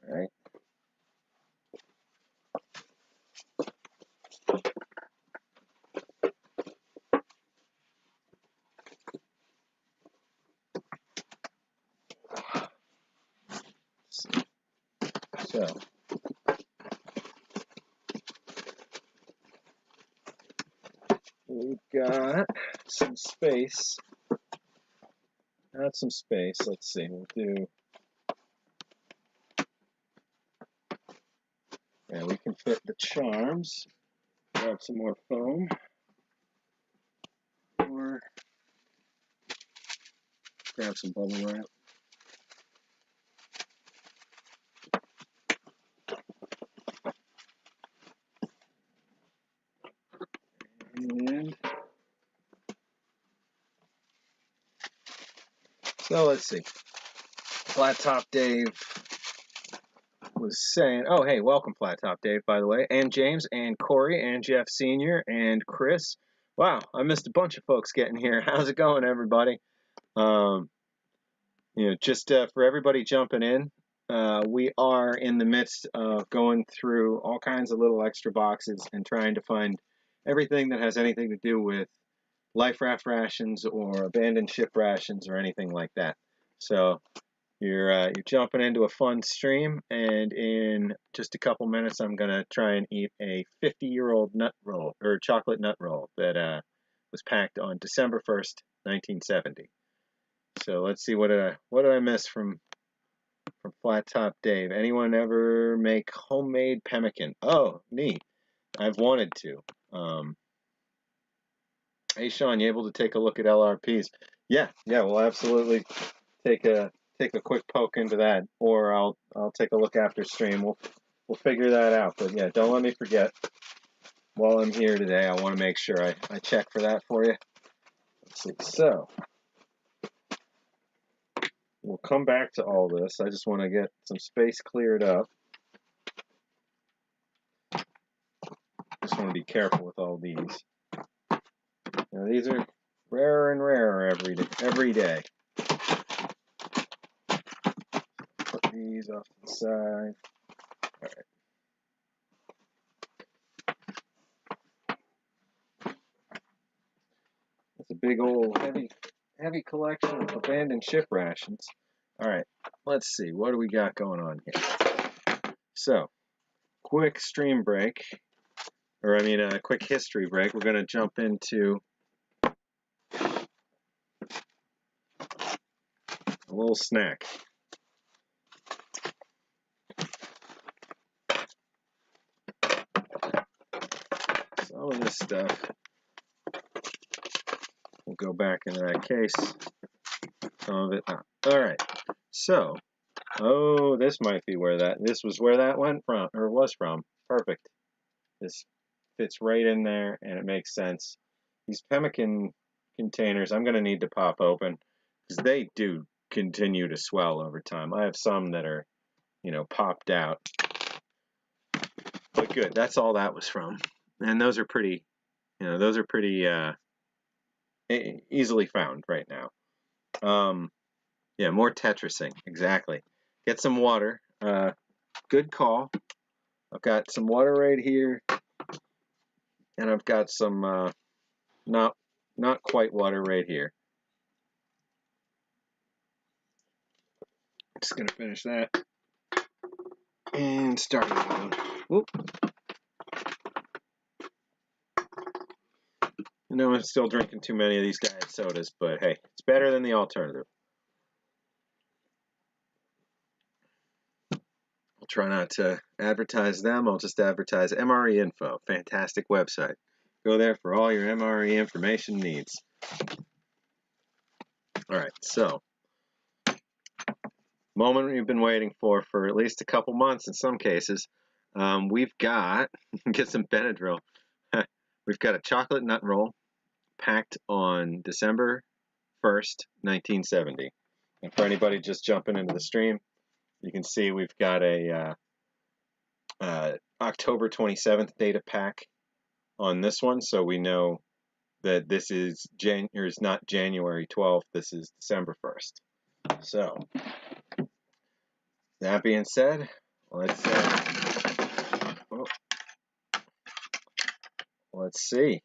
Speaker 1: All right. So, we've got some space. Not some space. Let's see. We'll do. Yeah, we can fit the charms. Grab some more foam. Or grab some bubble wrap. And so let's see. Flat Top Dave was saying, oh, hey, welcome, Flat Top Dave, by the way, and James, and Corey, and Jeff Sr., and Chris. Wow, I missed a bunch of folks getting here. How's it going, everybody? You know, just for everybody jumping in, we are in the midst of going through all kinds of little extra boxes and trying to find everything that has anything to do with life raft rations or abandoned ship rations or anything like that. So You're jumping into a fun stream, and in just a couple minutes, I'm gonna try and eat a 50-year-old nut roll or chocolate nut roll that was packed on December 1st, 1970. So let's see, what did I miss from Flat Top Dave? Anyone ever make homemade pemmican? Oh, neat. I've wanted to. Hey Sean, you able to take a look at LRPs? Yeah, we'll absolutely take a quick poke into that, or I'll take a look after stream. We'll figure that out. But yeah, don't let me forget. While I'm here today, I want to make sure I check for that for you. Let's see. So we'll come back to all this. I just want to get some space cleared up. Just want to be careful with all these. Now, these are rarer and rarer every day. Put these off to the side. All right. It's a big old heavy collection of abandoned ship rations. All right, let's see, what do we got going on here? So, quick stream break, or I mean a quick history break. We're going to jump into a little snack. Some of this stuff will go back into that case. Some of it not. All right, so, oh, this might be this was where that went from, or was from. Perfect. This fits right in there, and it makes sense. These pemmican containers, I'm going to need to pop open, because they do continue to swell over time. I have some that are, popped out. But good, that's all that was from. And those are pretty, easily found right now. Yeah, more Tetrising, exactly. Get some water. Good call. I've got some water right here, and I've got some not quite water right here. Just gonna finish that and start again. Whoop. I know I'm still drinking too many of these diet sodas, but hey, it's better than the alternative. I'll try not to advertise them. I'll just advertise MRE Info. Fantastic website. Go there for all your MRE information needs. All right, so moment we've been waiting for at least a couple months in some cases. We've got get some Benadryl. We've got a chocolate nut roll packed on December 1st, 1970. And for anybody just jumping into the stream, you can see we've got a October 27th data pack on this one, so we know that this is not January 12th, this is December 1st. So, that being said, let's see.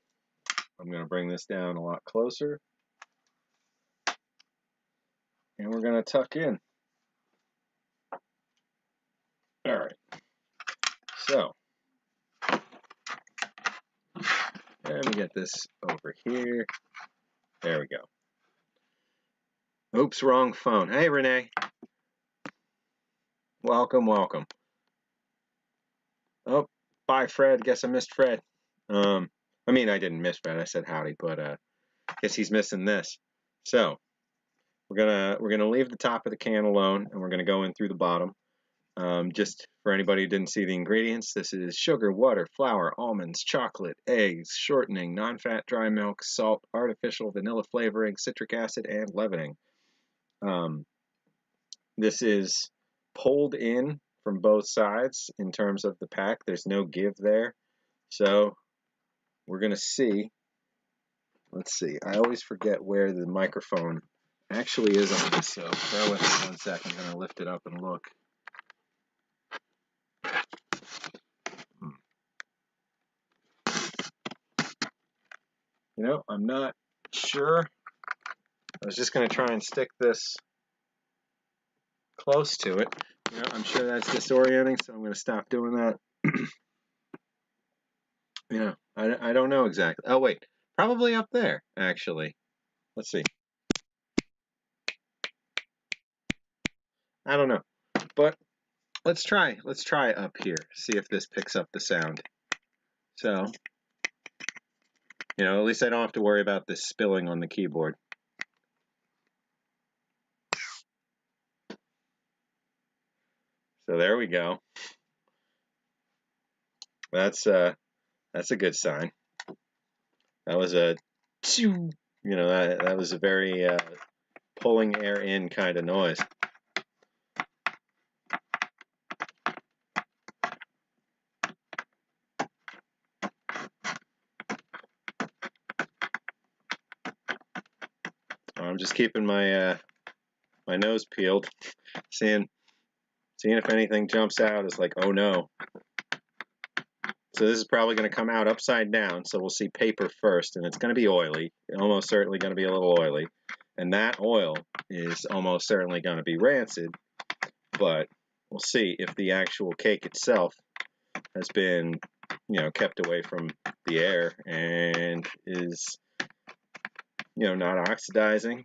Speaker 1: I'm going to bring this down a lot closer, and we're going to tuck in. All right. So, let me get this over here. There we go. Oops, wrong phone. Hey, Renee. Welcome. Oh, bye, Fred. Guess I missed Fred. I mean, I didn't miss Fred. I said howdy, but guess he's missing this. So, we're gonna leave the top of the can alone, and we're gonna go in through the bottom. Just for anybody who didn't see the ingredients, this is sugar, water, flour, almonds, chocolate, eggs, shortening, non-fat dry milk, salt, artificial vanilla flavoring, citric acid, and leavening. This is pulled in from both sides in terms of the pack. There's no give there. So we're going to see. Let's see. I always forget where the microphone actually is on this, so bear with me 1 second. I'm going to lift it up and look. I'm not sure. I was just going to try and stick this close to it. You know, I'm sure that's disorienting, so I'm going to stop doing that. You know, I don't know exactly. Oh, wait. Probably up there, actually. Let's see. I don't know. But let's try up here. See if this picks up the sound. So, you know, at least I don't have to worry about this spilling on the keyboard. So there we go. That's a good sign. That was a, you know, that was a very pulling air in kind of noise. I'm just keeping my my nose peeled, seeing if anything jumps out. It's like, oh no. So this is probably going to come out upside down, so we'll see paper first, and it's going to be oily, almost certainly going to be a little oily, and that oil is almost certainly going to be rancid, but we'll see if the actual cake itself has been, you know, kept away from the air and is, you know, not oxidizing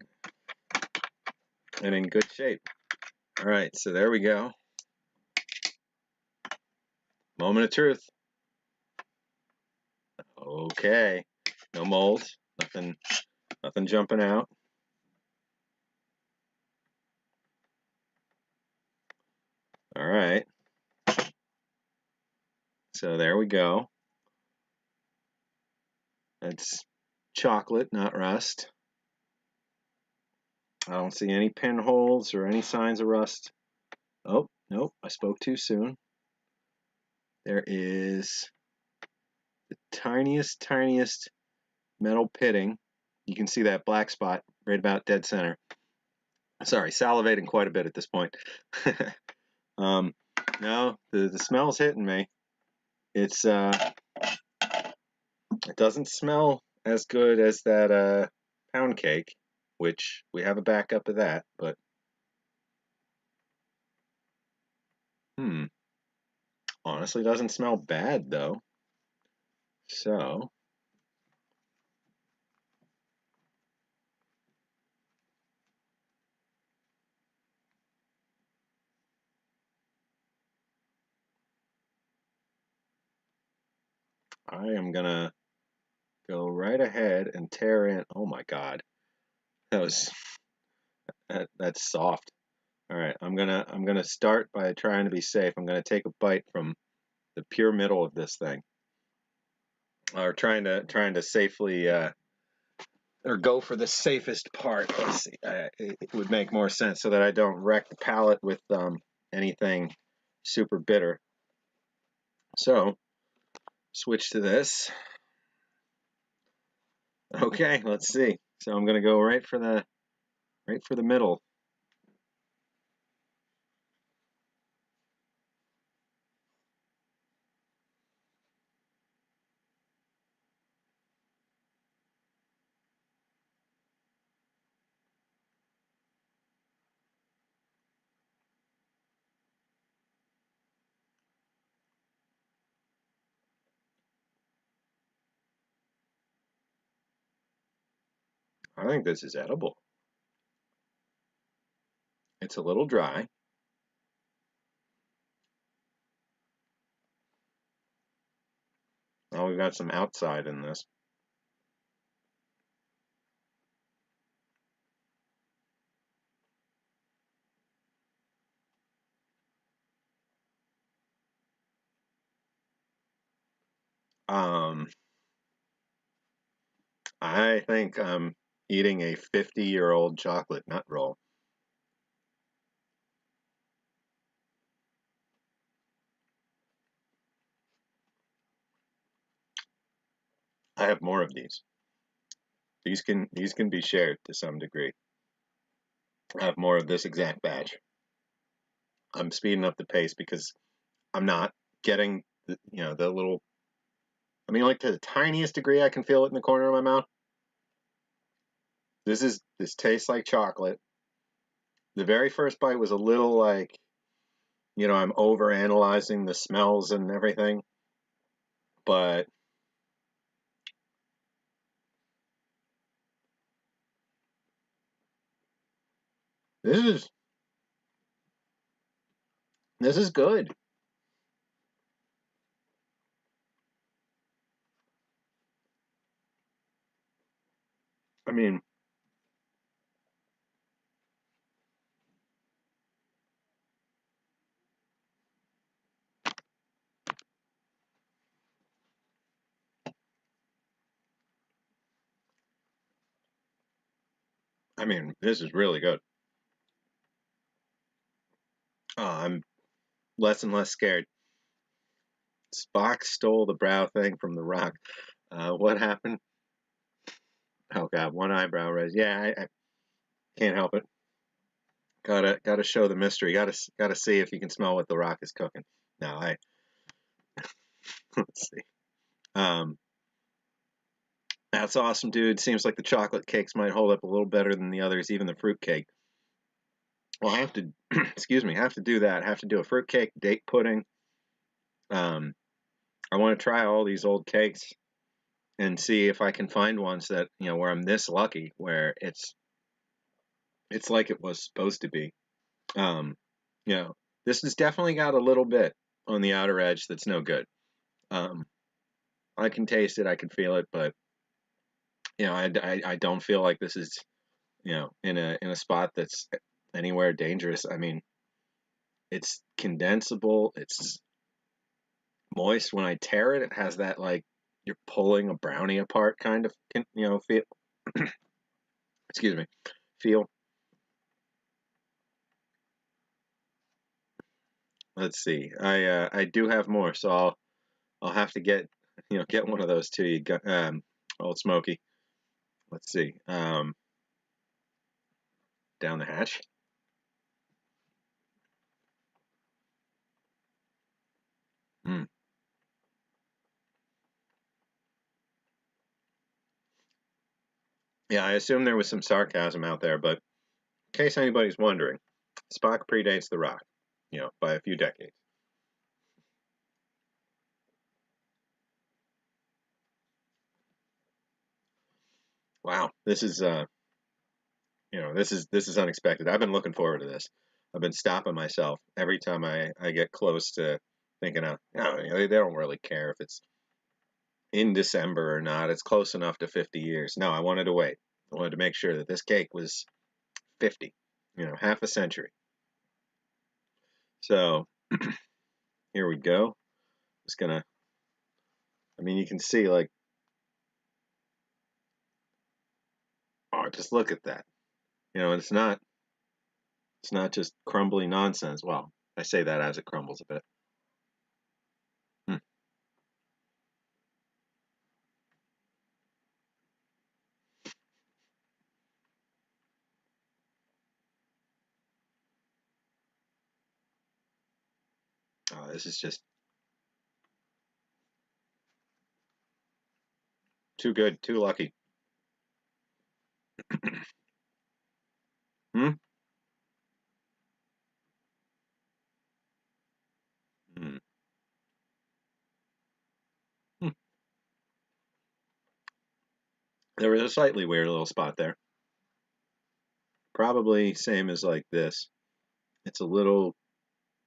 Speaker 1: and in good shape. All right, so there we go. Moment of truth. Okay, no mold, nothing jumping out. All right, so there we go. It's chocolate, not rust. I don't see any pinholes or any signs of rust. Oh, nope, I spoke too soon. There is the tiniest metal pitting. You can see that black spot right about dead center. Sorry, salivating quite a bit at this point. No, the smell's hitting me. It's it doesn't smell as good as that pound cake, which we have a backup of that, but honestly doesn't smell bad though. So I am gonna go right ahead and tear in. Oh my God, that was that's soft. All right, I'm gonna start by trying to be safe. I'm gonna take a bite from the pure middle of this thing, or trying to safely or go for the safest part. Let's see, it would make more sense so that I don't wreck the palate with anything super bitter. So switch to this. Okay, let's see. So I'm gonna go right for the middle. I think this is edible. It's a little dry. Oh, we've got some outside in this. I think I'm eating a 50-year-old chocolate nut roll. I have more of these. These can be shared to some degree. I have more of this exact batch. I'm speeding up the pace because I'm not getting the little. I mean, like to the tiniest degree, I can feel it in the corner of my mouth. This tastes like chocolate. The very first bite was a little like, I'm over analyzing the smells and everything, but this is this is good. I mean, this is really good. I'm less and less scared. Spock stole the brow thing from the rock. What happened? Oh God, one eyebrow raised. Yeah, I can't help it. Gotta show the mystery. Gotta see if you can smell what the rock is cooking. No, I let's see. Um, that's awesome, dude. Seems like the chocolate cakes might hold up a little better than the others, even the fruit cake. Well, I have to, excuse me, I have to do that. I have to do a fruit cake, date pudding. Um, I want to try all these old cakes and see if I can find ones that where I'm this lucky, where it's like it was supposed to be. Um, you know, this has definitely got a little bit on the outer edge that's no good. Um, I can taste it, I can feel it, but I don't feel like this is in a spot that's anywhere dangerous. I mean, it's condensable, it's moist. When I tear it, it has that like you're pulling a brownie apart kind of feel. Excuse me, feel. Let's see. I do have more, so I'll have to get one of those to you, Old Smoky. Let's see. Down the hatch. Mm. Yeah, I assume there was some sarcasm out there, but in case anybody's wondering, Spock predates The Rock, by a few decades. Wow, this is unexpected. I've been looking forward to this. I've been stopping myself every time I get close to thinking of, they don't really care if it's in December or not. It's close enough to 50 years. No, I wanted to wait. I wanted to make sure that this cake was 50, half a century. So here we go. Just gonna, you can see like, oh, just look at that. It's not just crumbly nonsense. Well, I say that as it crumbles a bit. Hmm. Oh, this is just too good, too lucky. Hmm? Hmm. Hmm. There was a slightly weird little spot there. Probably same as like this. It's a little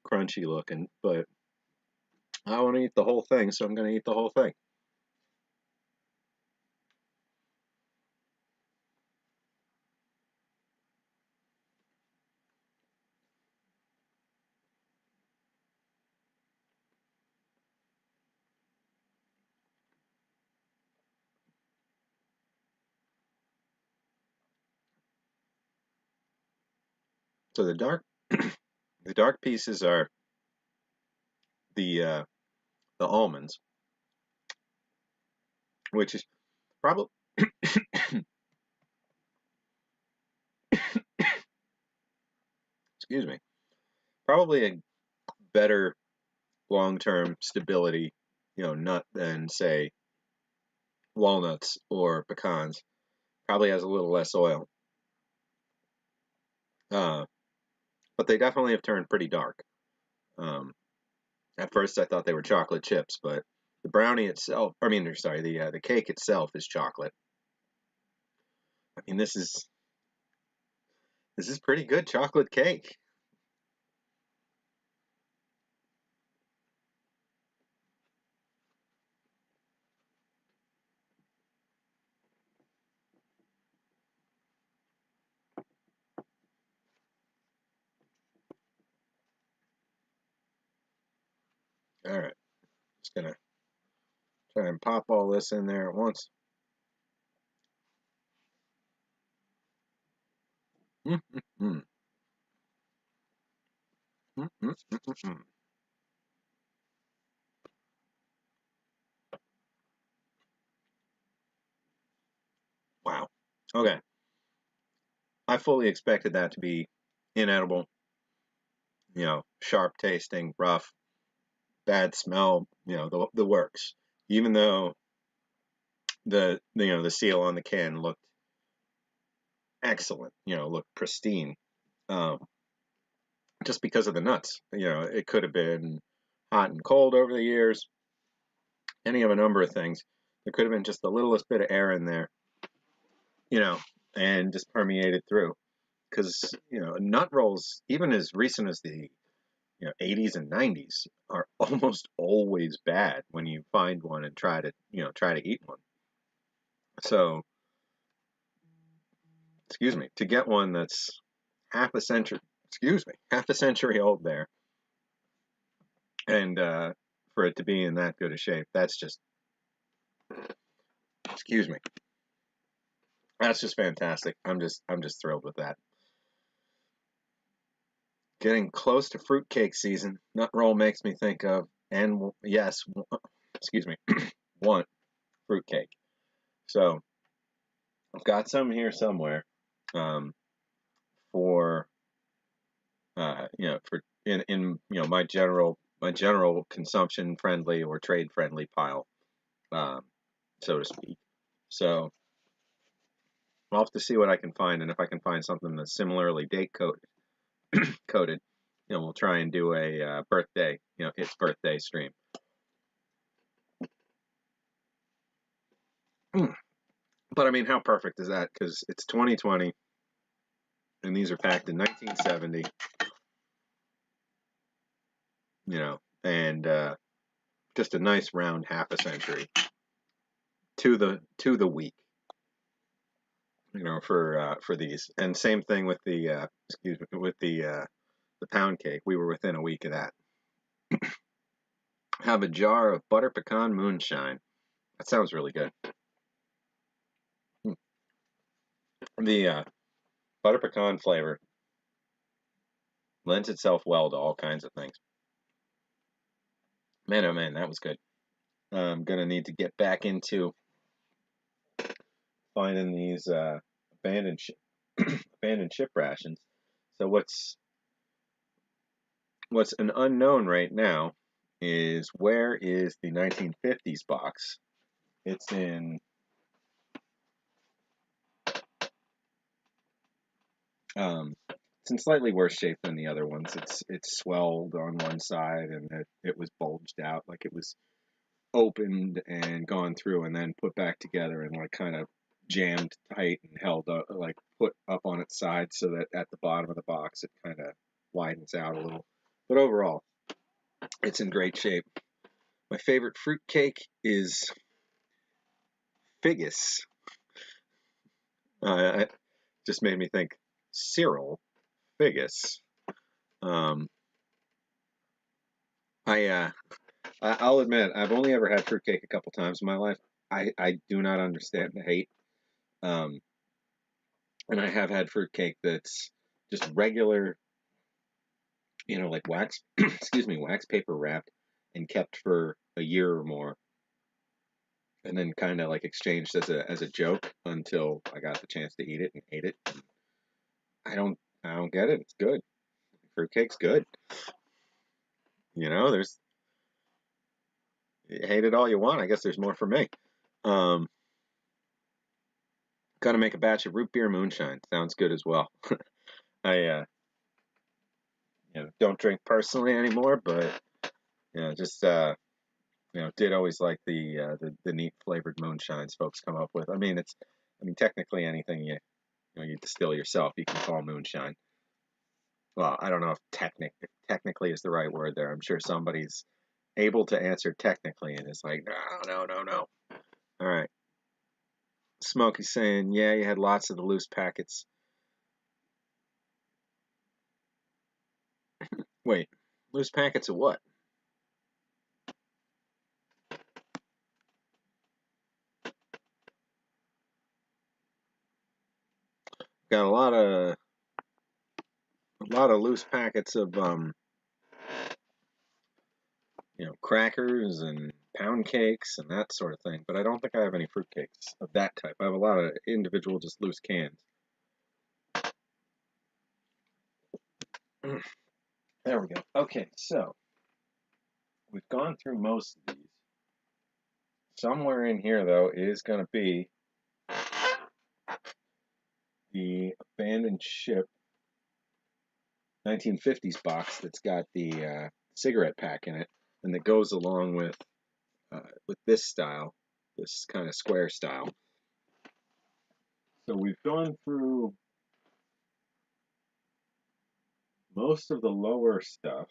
Speaker 1: crunchy looking, but I want to eat the whole thing, so I'm going to eat the whole thing. So the dark pieces are the uh, the almonds, which is probably excuse me, probably a better long-term stability, nut than say walnuts or pecans. Probably has a little less oil. Uh, but they definitely have turned pretty dark. At first, I thought they were chocolate chips, but the brownie itself, I mean, sorry, the cake itself is chocolate. I mean, this is pretty good chocolate cake. All right, just gonna try and pop all this in there at once. Mm -mm -mm. Mm -mm -mm -mm. Wow. Okay. I fully expected that to be inedible, sharp tasting, rough, bad smell, the works. Even though the seal on the can looked excellent, looked pristine. Um, just because of the nuts. It could have been hot and cold over the years, any of a number of things. There could have been just the littlest bit of air in there, you know, and just permeated through. Because, nut rolls, even as recent as the 80s and 90s, are almost always bad when you find one and try to eat one. So, excuse me, to get one that's half a century old there, and for it to be in that good a shape, that's just, excuse me, that's just fantastic. I'm just thrilled with that. Getting close to fruitcake season. Nut roll makes me think of, and yes, excuse me, want fruitcake. So I've got some here somewhere, for for in my general consumption friendly or trade friendly pile, um, so to speak. So I'll have to see what I can find, and if I can find something that's similarly date coated, we'll try and do a birthday, its birthday stream. But I mean, how perfect is that? Because it's 2020, and these are packed in 1970, and just a nice round half a century to the week, for these. And same thing with the excuse me, with the pound cake. We were within a week of that. Have a jar of butter pecan moonshine. That sounds really good. The butter pecan flavor lends itself well to all kinds of things. Man, oh man, that was good. I'm gonna need to get back into finding these abandoned abandoned ship rations. So what's an unknown right now is, where is the 1950s box? It's in it's in slightly worse shape than the other ones. It's swelled on one side, and it was bulged out, like it was opened and gone through and then put back together and like kind of jammed tight and held up, like put up on its side, so that at the bottom of the box it kind of widens out a little. But overall, it's in great shape. My favorite fruit cake is Figgis. It just made me think Cyril Figgis. Um, I'll admit, I've only ever had fruitcake a couple times in my life. I do not understand the hate. Um, and I have had fruitcake that's just regular, like wax, excuse me, wax paper wrapped and kept for a year or more, and then kind of like exchanged as a joke until I got the chance to eat it and ate it. I don't get it. It's good. Fruitcake's good. There's hate it all you want. I guess there's more for me. Um, Gotta make a batch of root beer moonshine. Sounds good as well. I don't drink personally anymore, but just did always like the neat flavored moonshines folks come up with. I mean, technically anything you distill yourself, you can call moonshine. Well, I don't know if technically is the right word there. I'm sure somebody's able to answer technically, and it's like, no. All right. Smokey's saying, yeah, you had lots of the loose packets. Wait, loose packets of what? Got a lot of loose packets of crackers and pound cakes and that sort of thing, but I don't think I have any fruit cakes of that type. I have a lot of individual just loose cans. There we go. Okay, so we've gone through most of these. Somewhere in here, though, is going to be the abandoned ship 1950s box that's got the cigarette pack in it, and that goes along with this style, this kind of square style. So we've gone through most of the lower stuff.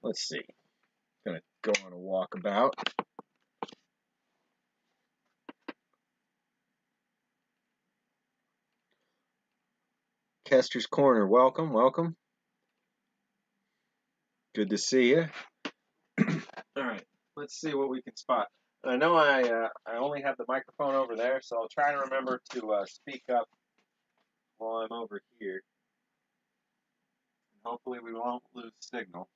Speaker 1: Let's see. Gonna go on a walkabout. Kester's Corner, welcome. Good to see you. All right, let's see what we can spot. I know I only have the microphone over there, so I'll try to remember to speak up while I'm over here. And hopefully we won't lose signal.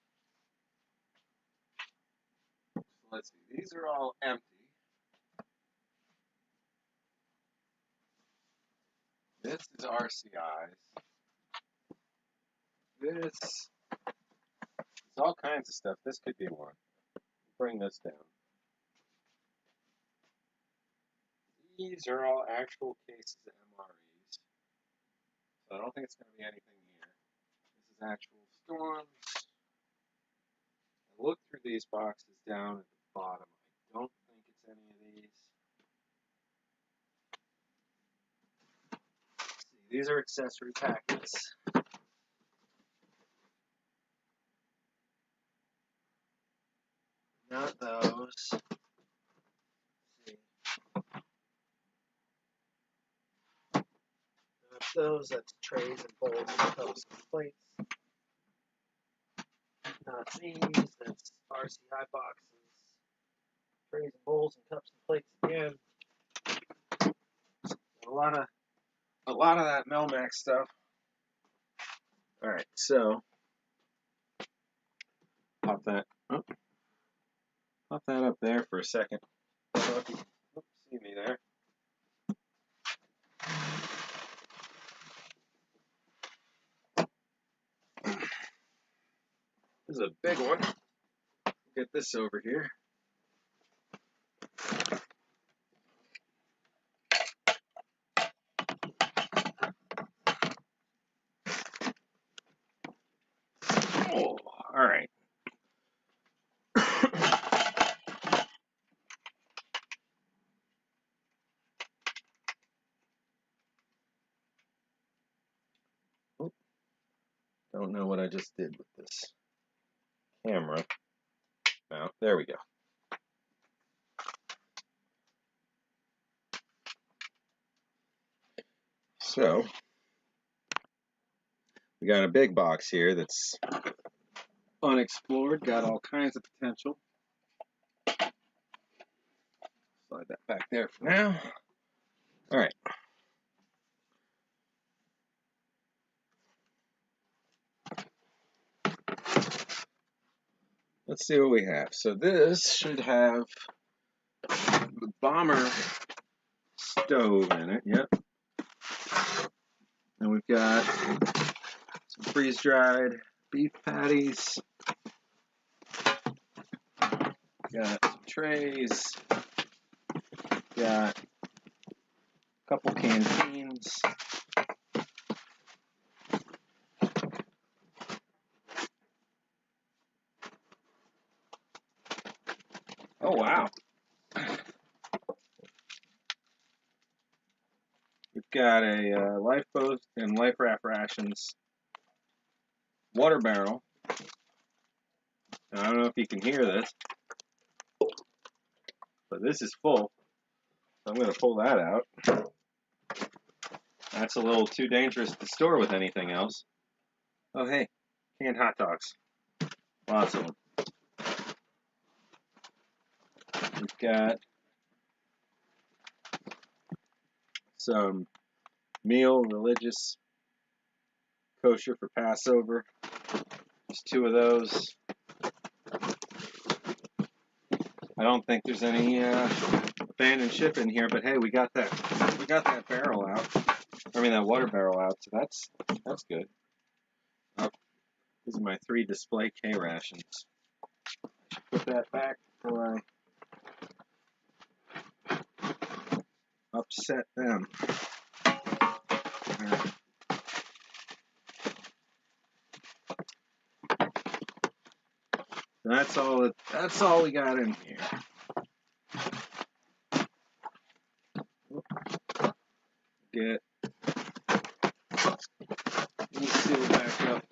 Speaker 1: So let's see, these are all empty. This is RCI's. This is all kinds of stuff. This could be one. Bring this down. These are all actual cases of MREs. So I don't think it's going to be anything here. This is actual storms. I looked through these boxes down at the bottom. I don't think it's any of these. Let's see, these are accessory packets. Not those. Let's see. Not those. That's trays and bowls and cups and plates. Not these. That's RCI boxes. Trays and bowls and cups and plates again. A lot of that Melmac stuff. All right, so pop that up there for a second. I don't know if you can see me there. This is a big one. Get this over here. Oh, all right. Oh, don't know what I just did with this camera. Now, there we go. So, we got a big box here that's unexplored, got all kinds of potential. Slide that back there for now. All right. Let's see what we have. So this should have the bomber stove in it. Yep. And we've got some freeze-dried beef patties. Got some trays. Got a couple canteens. got a lifeboat and life raft rations water barrel. Now, I don't know if you can hear this, but this is full. So I'm going to pull that out. That's a little too dangerous to store with anything else. Oh, hey, canned hot dogs. Lots of them. We've got some meal, religious, kosher for Passover. There's 2 of those. I don't think there's any abandoned ship in here, but hey, we got that barrel out. I mean that water barrel out, so that's good. Oh, these are my 3 display K rations. I should put that back before I upset them. That's all we got in here. Get these sealed back up,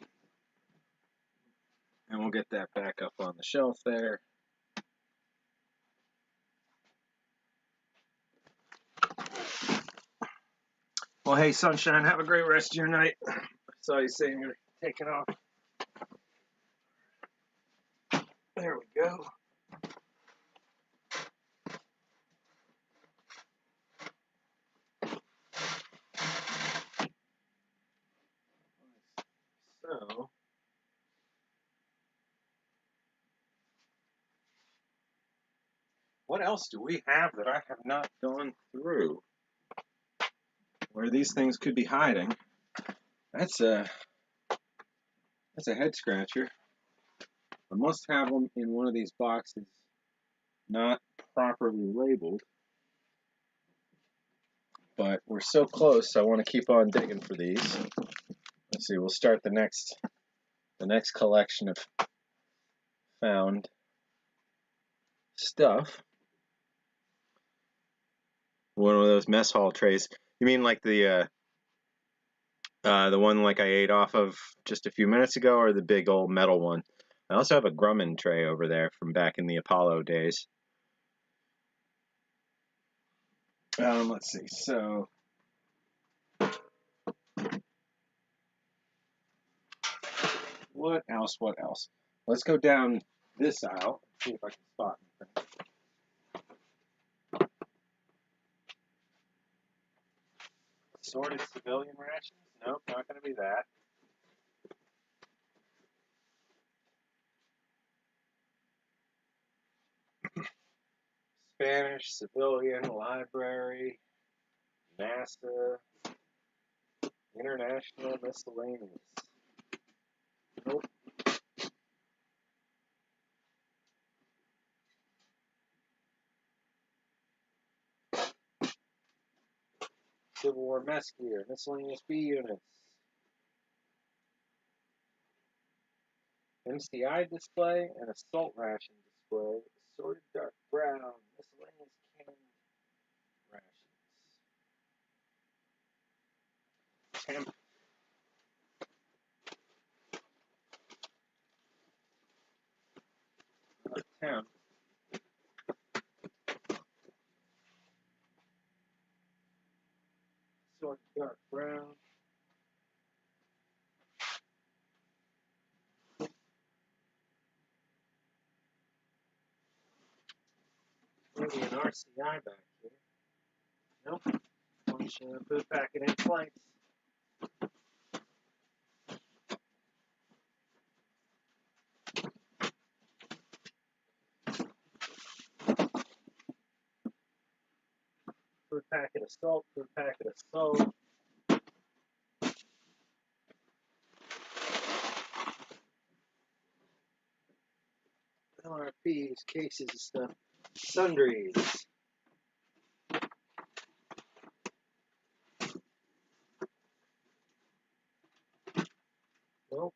Speaker 1: and we'll get that back up on the shelf there. Well, hey, Sunshine, have a great rest of your night. I saw you saying you're taking off. There we go. So, what else do we have that I have not gone through? Where these things could be hiding? That's a head scratcher. I must have them in one of these boxes, not properly labeled. But we're so close, I want to keep on digging for these. Let's see, we'll start the next collection of found stuff. One of those mess hall trays. You mean like the one like I ate off of just a few minutes ago, or the big old metal one? I also have a Grumman tray over there from back in the Apollo days. Let's see. So, what else? What else? Let's go down this aisle. See if I can spot anything. Assorted civilian rations? Nope, not going to be that. Spanish, civilian, library, NASA, international miscellaneous. Nope. Civil War mess gear, miscellaneous B units. MCI display and assault ration display. Assorted dark brown, miscellaneous canned rations. Temp. Assorted dark brown. Maybe an RCI back here. Nope. One shampoo packet in place. Food packet of salt, food packet of salt. LRPs, cases of stuff. Sundries. Nope.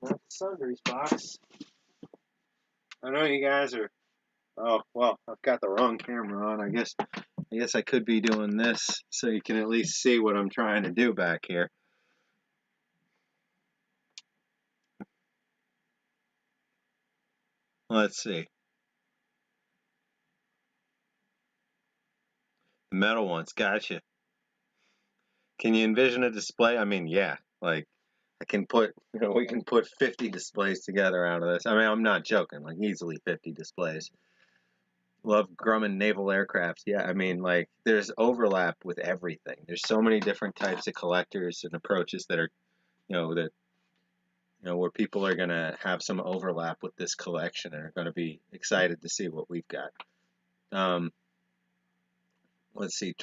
Speaker 1: Not the sundries box. I know you guys are. Oh well, I've got the wrong camera on. I guess I could be doing this so you can at least see what I'm trying to do back here. Let's see. The metal ones, gotcha. Can you envision a display? I mean, yeah, like I can put, we can put 50 displays together out of this. I mean, I'm not joking, like easily 50 displays. Love Grumman naval aircraft. Yeah, I mean, like there's overlap with everything. There's so many different types of collectors and approaches that are, that where people are gonna have some overlap with this collection and are gonna be excited to see what we've got. Um, let's see.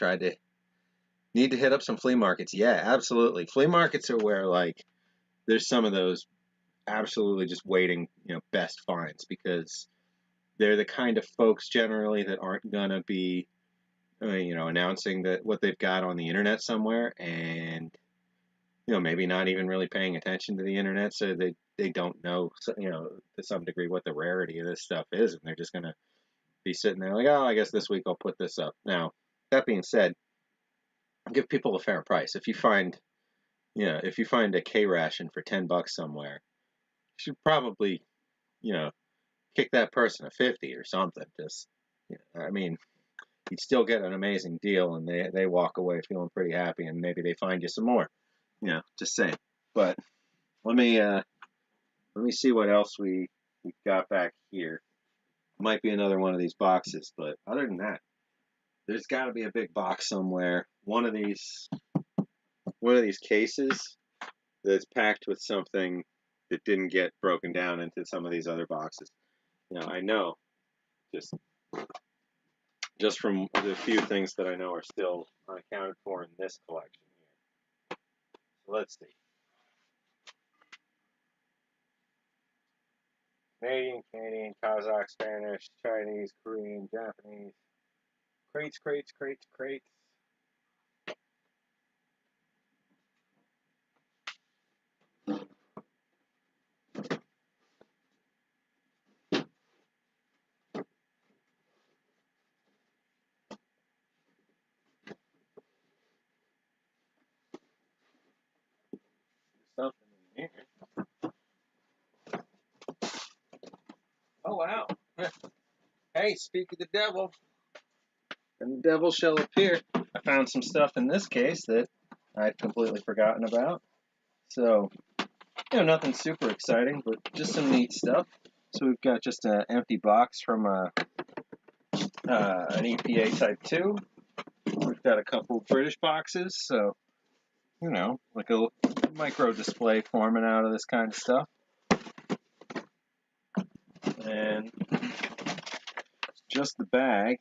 Speaker 1: Need to hit up some flea markets. Yeah, absolutely. Flea markets are where like there's some of those absolutely just waiting, best finds, because they're the kind of folks generally that aren't gonna be, announcing that what they've got on the internet somewhere, and maybe not even really paying attention to the internet, so they don't know, to some degree what the rarity of this stuff is, and they're just gonna be sitting there like, oh, I guess this week I'll put this up. Now, that being said, give people a fair price. If you find a K ration for $10 somewhere, you should probably, kick that person a 50 or something. Just, I mean, you'd still get an amazing deal, and they walk away feeling pretty happy, and maybe they find you some more. Just saying. But let me see what else we got back here. Might be another one of these boxes, but other than that, there's got to be a big box somewhere. One of these cases that's packed with something that didn't get broken down into some of these other boxes. I know just from the few things that I know are still unaccounted for in this collection here. So let's see. Canadian, Kazakh, Spanish, Chinese, Korean, Japanese. Crates. Something in here. Oh, wow. Hey, speak of the devil, and the devil shall appear. I found some stuff in this case that I'd completely forgotten about. So, nothing super exciting, but just some neat stuff. So we've got just an empty box from an EPA Type 2. We've got a couple British boxes, so, like a micro display forming out of this kind of stuff. And just the bag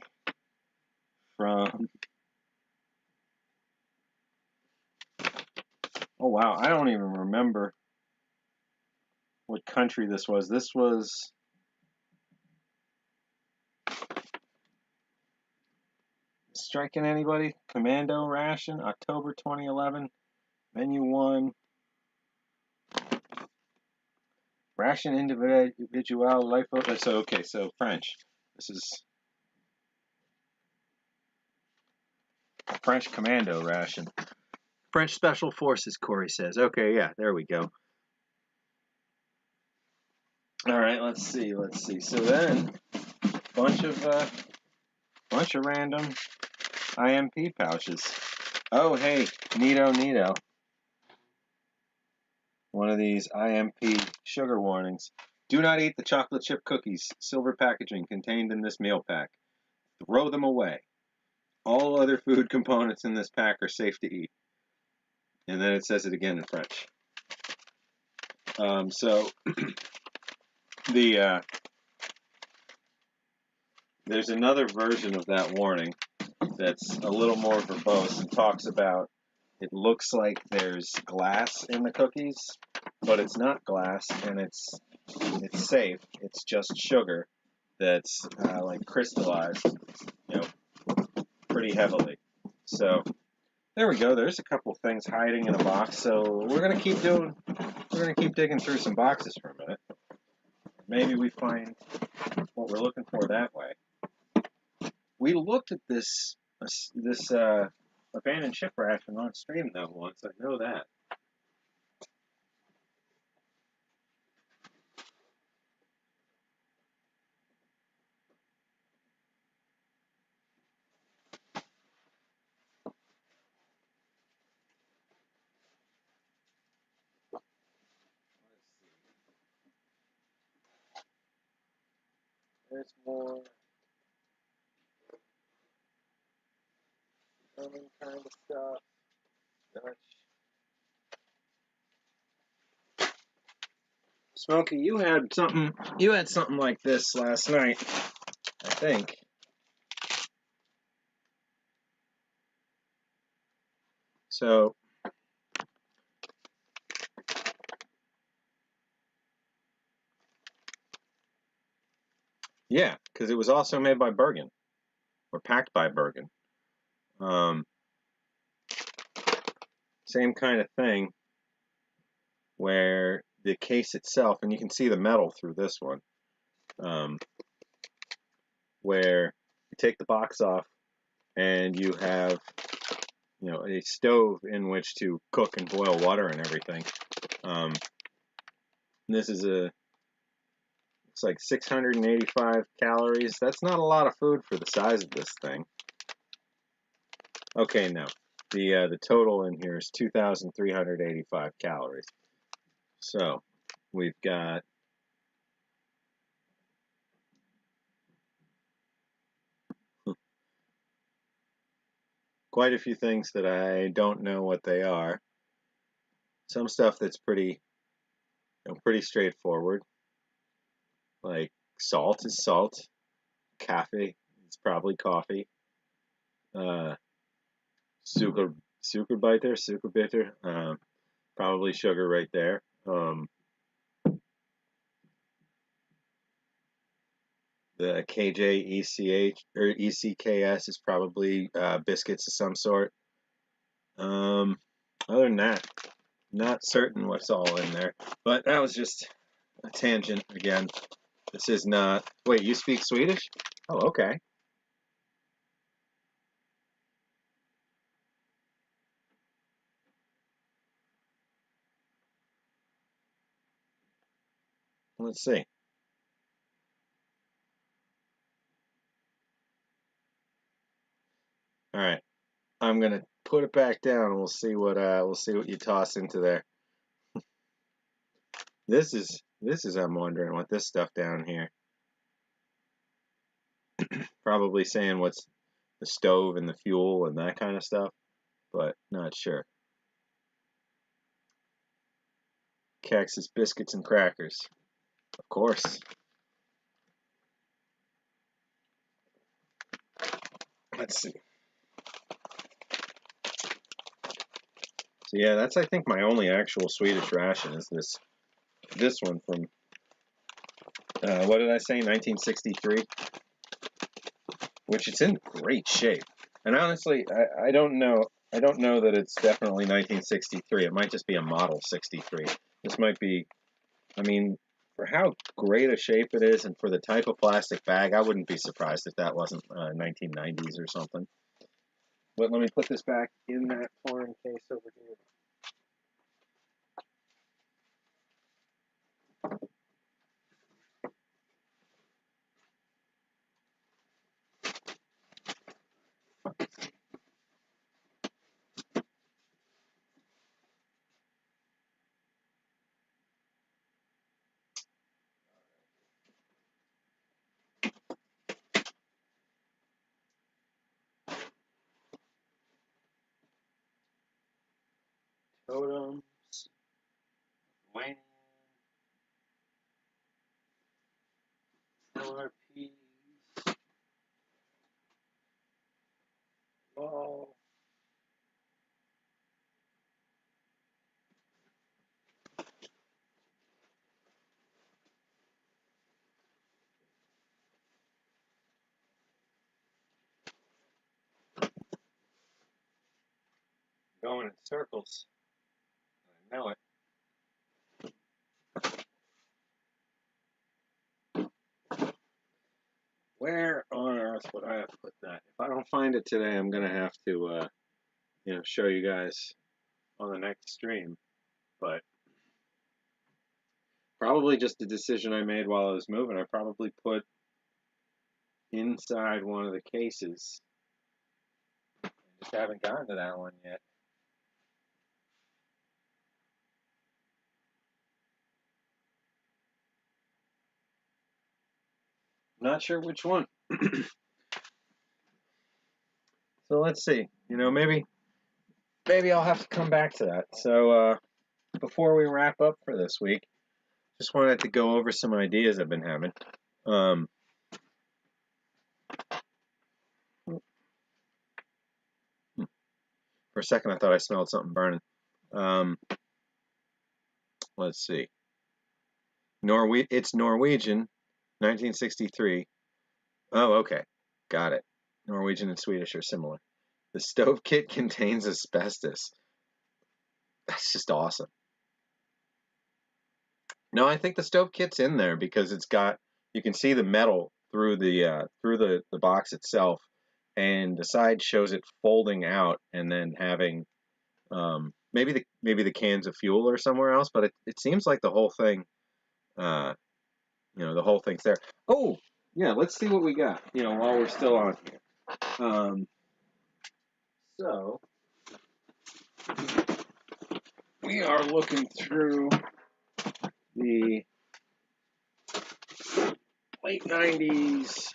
Speaker 1: from, oh wow, I don't even remember what country this was. This was striking anybody? Commando ration, October 2011, menu 1. Ration individual life. So French. This is French commando ration. French Special Forces, Corey says. Okay, yeah, there we go. All right, let's see. So then, bunch of random IMP pouches. Oh, hey, neato. One of these IMP sugar warnings. Do not eat the chocolate chip cookies, silver packaging contained in this meal pack. Throw them away. All other food components in this pack are safe to eat. And then it says it again in French. So there's another version of that warning that's a little more verbose and talks about, it looks like there's glass in the cookies, but it's not glass, and it's safe. It's just sugar that's like crystallized, pretty heavily. So there we go. There's a couple things hiding in a box. So we're gonna keep digging through some boxes for a minute. Maybe we find what we're looking for that way. We looked at this abandoned ship ration on stream though once. I know that. There's more kind of stuff. Dutch. Smokey, you had something. You had something like this last night, I think. So, yeah, because it was also made by Bergen, or packed by Bergen. Same kind of thing, where the case itself, and you can see the metal through this one, where you take the box off and you have, you know, a stove in which to cook and boil water and everything. This is it's like 685 calories. That's not a lot of food for the size of this thing. Okay, no. The total in here is 2,385 calories. So we've got quite a few things that I don't know what they are. Some stuff that's pretty, you know, pretty straightforward. Like salt is salt, coffee is probably coffee. Sugar bitter, probably sugar right there. The KJECH or ECKS is probably biscuits of some sort. Other than that, not certain what's all in there. But that was just a tangent again. This is not. Wait, you speak Swedish? Oh, okay. Let's see. All right, I'm gonna put it back down, and we'll see what you toss into there. This is I'm wondering what this stuff down here. Probably saying what's the stove and the fuel and that kind of stuff, but not sure. Cactus biscuits and crackers, of course. Let's see. So yeah, that's I think my only actual Swedish ration is this one from what did I say, 1963, which it's in great shape. And honestly, I don't know that it's definitely 1963. It might just be a model 63. This might be, I mean, for how great a shape it is and for the type of plastic bag, I wouldn't be surprised if that wasn't 1990s or something. But let me put this back in that foreign case over here. Totems, Wayne, LRPs, ball. Going in circles. I know it. else would I have put that? If I don't find it today, I'm gonna have to, show you guys on the next stream. But probably just a decision I made while I was moving. I probably put inside one of the cases. I just haven't gotten to that one yet. Not sure which one. So let's see. Maybe I'll have to come back to that. So before we wrap up for this week, just wanted to go over some ideas I've been having. For a second, I thought I smelled something burning. Let's see. It's Norwegian, 1963. Oh, okay. Got it. Norwegian and Swedish are similar. The stove kit contains asbestos. That's just awesome. No, I think the stove kit's in there because you can see the metal through the box itself, and the side shows it folding out and then having maybe the cans of fuel are somewhere else, but it seems like the whole thing, the whole thing's there. Oh, yeah, let's see what we got, while we're still on here. So we are looking through the late 90s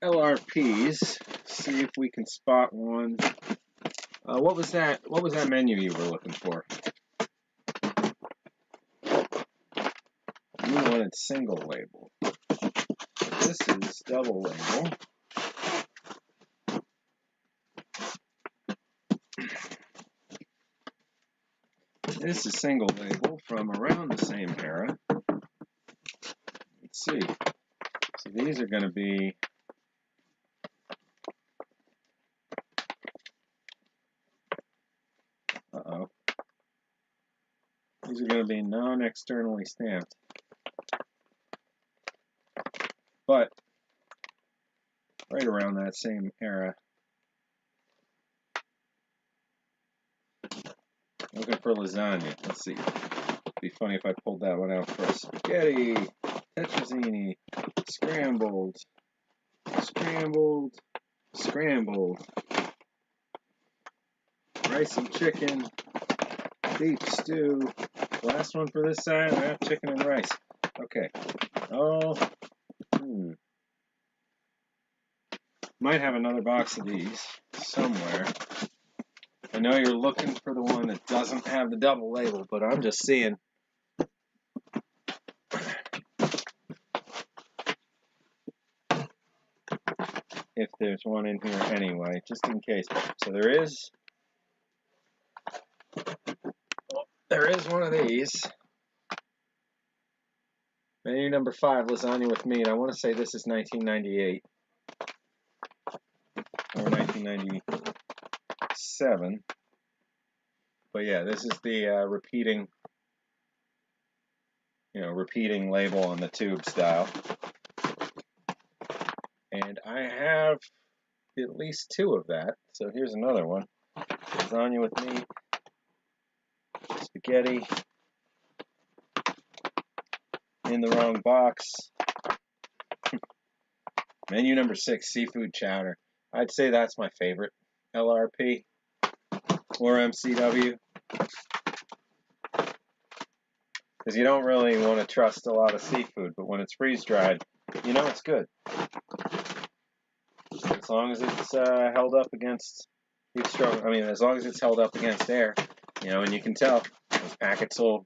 Speaker 1: LRPs, see if we can spot one. What was that menu you were looking for? You wanted single label. This is double label. This is single label from around the same era. Let's see. So these are going to be these are going to be non-externally stamped. But right around that same era. Looking for lasagna. Let's see. It'd be funny if I pulled that one out first. Spaghetti, tetrazzini, scrambled, rice and chicken, beef stew. Last one for this side, I have chicken and rice. Okay. Oh, might have another box of these somewhere. I know you're looking for the one that doesn't have the double label, but I'm just seeing. If there's one in here anyway, just in case. So there is one of these. Menu number 5, lasagna with meat. I want to say this is 1998 or 1997. But yeah, this is the repeating label on the tube style. And I have at least 2 of that. So here's another one. Lasagna with meat, spaghetti, in the wrong box. Menu number 6, seafood chowder. I'd say that's my favorite LRP or MCW. Because you don't really want to trust a lot of seafood, but when it's freeze-dried, it's good. As long as it's held up against as long as it's held up against air, and you can tell those packets will,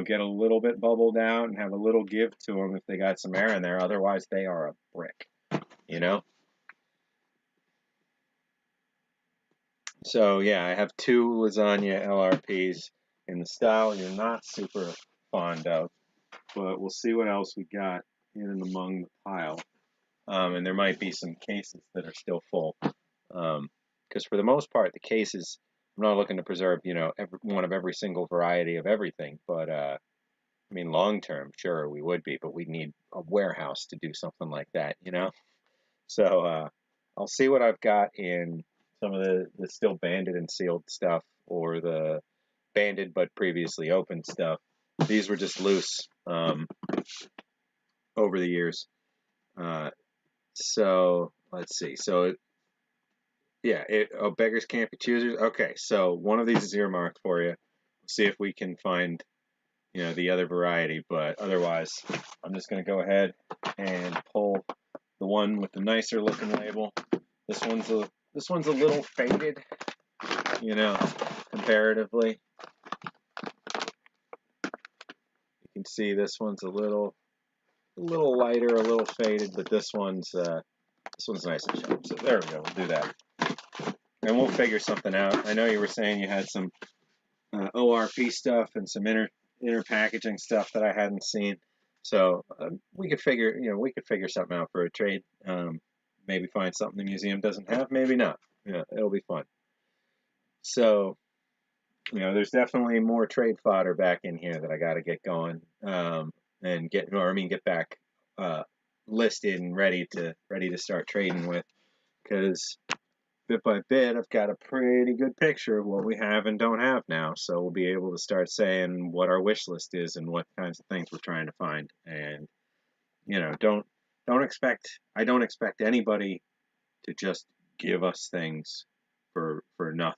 Speaker 1: get a little bit bubbled out and have a little give to them if they got some air in there. Otherwise, they are a brick, So yeah, I have 2 lasagna LRPs in the style you're not super fond of, but we'll see what else we got in and among the pile. And there might be some cases that are still full, because for the most part, the cases, I'm not looking to preserve, every single variety of everything, but I mean, long term, sure, we would be, but we'd need a warehouse to do something like that, you know? So I'll see what I've got in some of the still banded and sealed stuff, or the banded but previously opened stuff. These were just loose over the years. So let's see. So yeah, beggars can't be choosers. Okay, so one of these is earmarked for you. See if we can find, the other variety, but otherwise, I'm just going to go ahead and pull the one with the nicer looking label. This one's a little faded, comparatively. You can see this one's a little lighter, a little faded, but this one's nice and sharp. So there we go. We'll do that, and we'll figure something out. I know you were saying you had some ORP stuff and some inner packaging stuff that I hadn't seen. So we could figure something out for a trade. Maybe find something the museum doesn't have. Maybe not. It'll be fun. So, there's definitely more trade fodder back in here that I got to get going, and get back listed and ready to start trading with, because bit by bit, I've got a pretty good picture of what we have and don't have now. So we'll be able to start saying what our wish list is and what kinds of things we're trying to find. And I don't expect anybody to just give us things for nothing.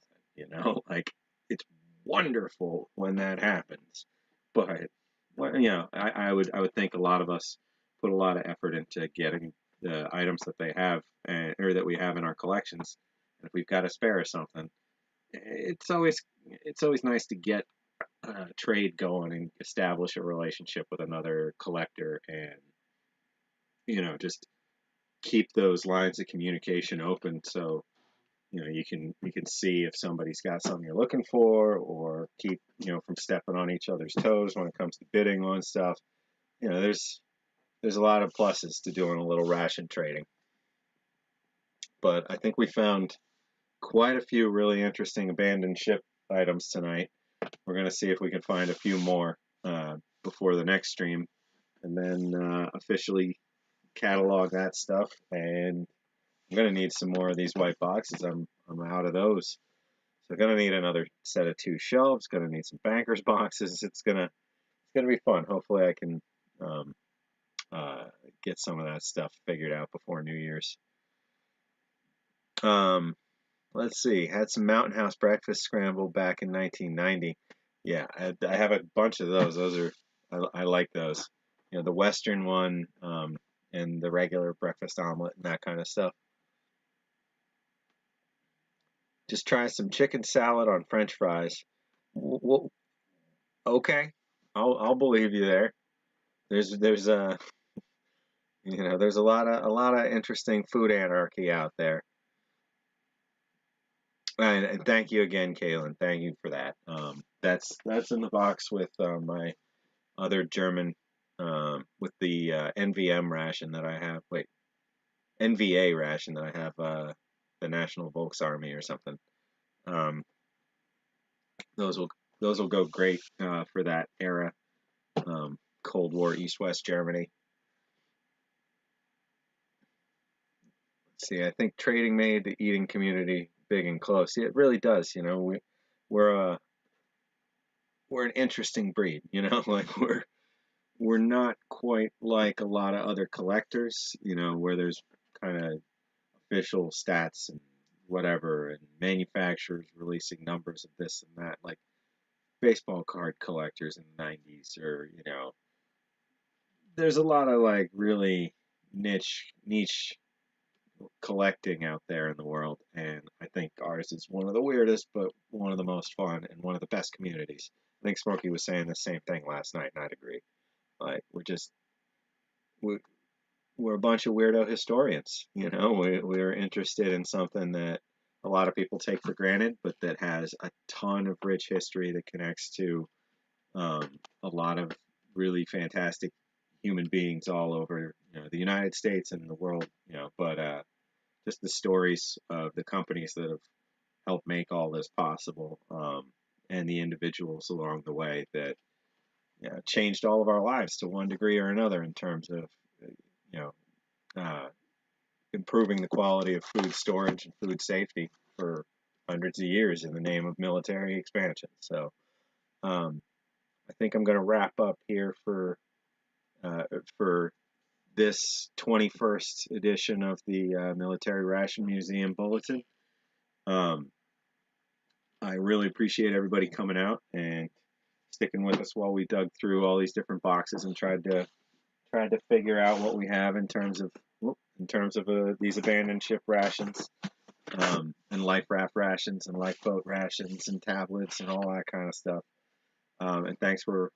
Speaker 1: Like, it's wonderful when that happens, but I would think a lot of us put a lot of effort into getting the items that they have, or that we have in our collections. And if we've got a spare or something, it's always nice to get trade going and establish a relationship with another collector, and just keep those lines of communication open, so you can see if somebody's got something you're looking for, or keep from stepping on each other's toes when it comes to bidding on stuff. There's a lot of pluses to doing a little ration trading. But I think we found quite a few really interesting abandoned ship items tonight. We're going to see if we can find a few more before the next stream, and then officially catalog that stuff. And I'm going to need some more of these white boxes. I'm out of those. So I'm going to need another set of 2 shelves, going to need some bankers boxes. It's going to be fun. Hopefully I can get some of that stuff figured out before New Year's. Let's see. Had some Mountain House breakfast scramble back in 1990. Yeah, I have a bunch of those. I like those. The Western one, and the regular breakfast omelet and that kind of stuff. Just try some chicken salad on French fries. Well, okay, I'll believe you there. There's there's a lot of interesting food anarchy out there. And thank you again, Kaylin. Thank you for that. That's in the box with my other German, with the NVM ration that I have. Wait, NVA ration that I have, the National Volksarmee or something. Those will go great for that era, Cold War East-West Germany. Let's see, I think trading made the eating community big and close. Yeah, it really does. We're an interesting breed. Like, we're not quite like a lot of other collectors. Where there's kind of official stats and whatever, and manufacturers releasing numbers of this and that, like baseball card collectors in the 90s, or there's a lot of like really niche collecting out there in the world, and I think ours is one of the weirdest, but one of the most fun and one of the best communities. I think Smokey was saying the same thing last night, and I'd agree. Like, we're a bunch of weirdo historians. We're interested in something that a lot of people take for granted, but that has a ton of rich history that connects to a lot of really fantastic human beings all over the United States and the world. But just the stories of the companies that have helped make all this possible, and the individuals along the way that changed all of our lives to one degree or another in terms of, you know, improving the quality of food storage and food safety for hundreds of years in the name of military expansion. So I think I'm going to wrap up here for this 21st edition of the Military Ration Museum Bulletin. I really appreciate everybody coming out and sticking with us while we dug through all these different boxes and tried to figure out what we have in terms of these abandoned ship rations, and life raft rations and lifeboat rations and tablets and all that kind of stuff. And thanks for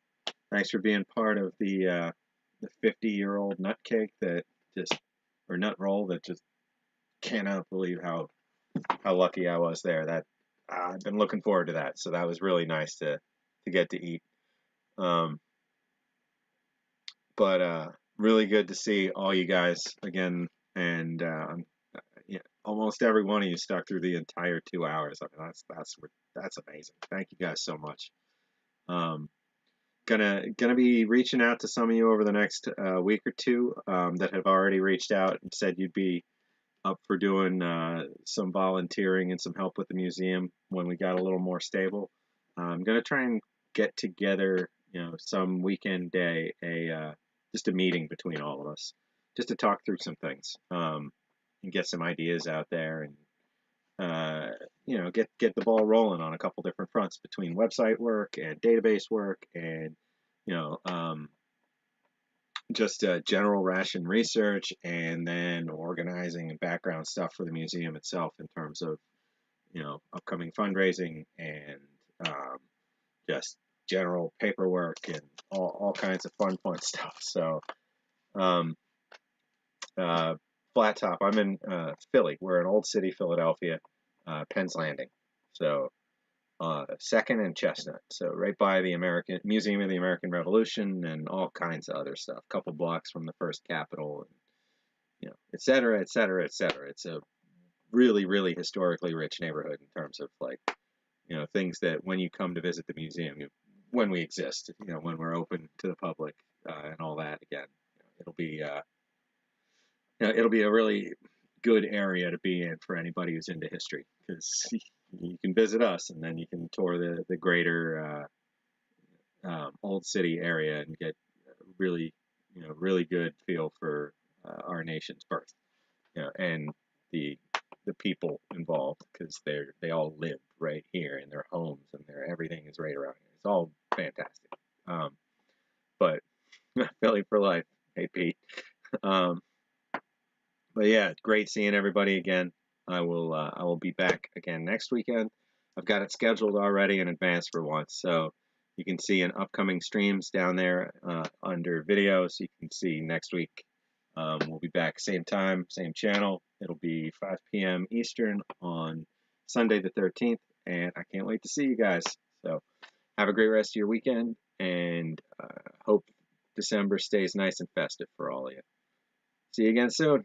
Speaker 1: being part of the 50-year-old nutcake that just, or nut roll that just cannot believe how lucky I was there. That I've been looking forward to that, so that was really nice to get to eat. But really good to see all you guys again, and yeah, almost every one of you stuck through the entire 2 hours. I mean, that's amazing. Thank you guys so much. Gonna be reaching out to some of you over the next week or two that have already reached out and said you'd be up for doing some volunteering and some help with the museum when we got a little more stable. I'm gonna try and get together, some weekend day, just a meeting between all of us, just to talk through some things, and get some ideas out there, and get the ball rolling on a couple different fronts between website work and database work, and just general ration research, and then organizing and background stuff for the museum itself in terms of upcoming fundraising and just general paperwork and all kinds of fun stuff. So Flat Top, I'm in Philly. We're in Old City, Philadelphia, Penn's Landing. So 2nd and Chestnut. So right by the Museum of the American Revolution and all kinds of other stuff. A couple blocks from the first Capitol, and et cetera, et cetera, et cetera. It's a really, really historically rich neighborhood in terms of things that when you come to visit the museum, when we exist, when we're open to the public, and all that again, it'll be a really good area to be in for anybody who's into history, because you can visit us and then you can tour the greater Old City area and get really good feel for our nation's birth, and the people involved, because they all live right here in their homes, and everything is right around here. It's all fantastic. But Philly for life. Hey, Pete. But yeah, great seeing everybody again. I will be back again next weekend. I've got it scheduled already in advance for once, so you can see in upcoming streams down there under videos. You can see next week. We'll be back same time, same channel. It'll be 5 p.m. Eastern on Sunday the 13th, and I can't wait to see you guys. So have a great rest of your weekend, and hope December stays nice and festive for all of you. See you again soon.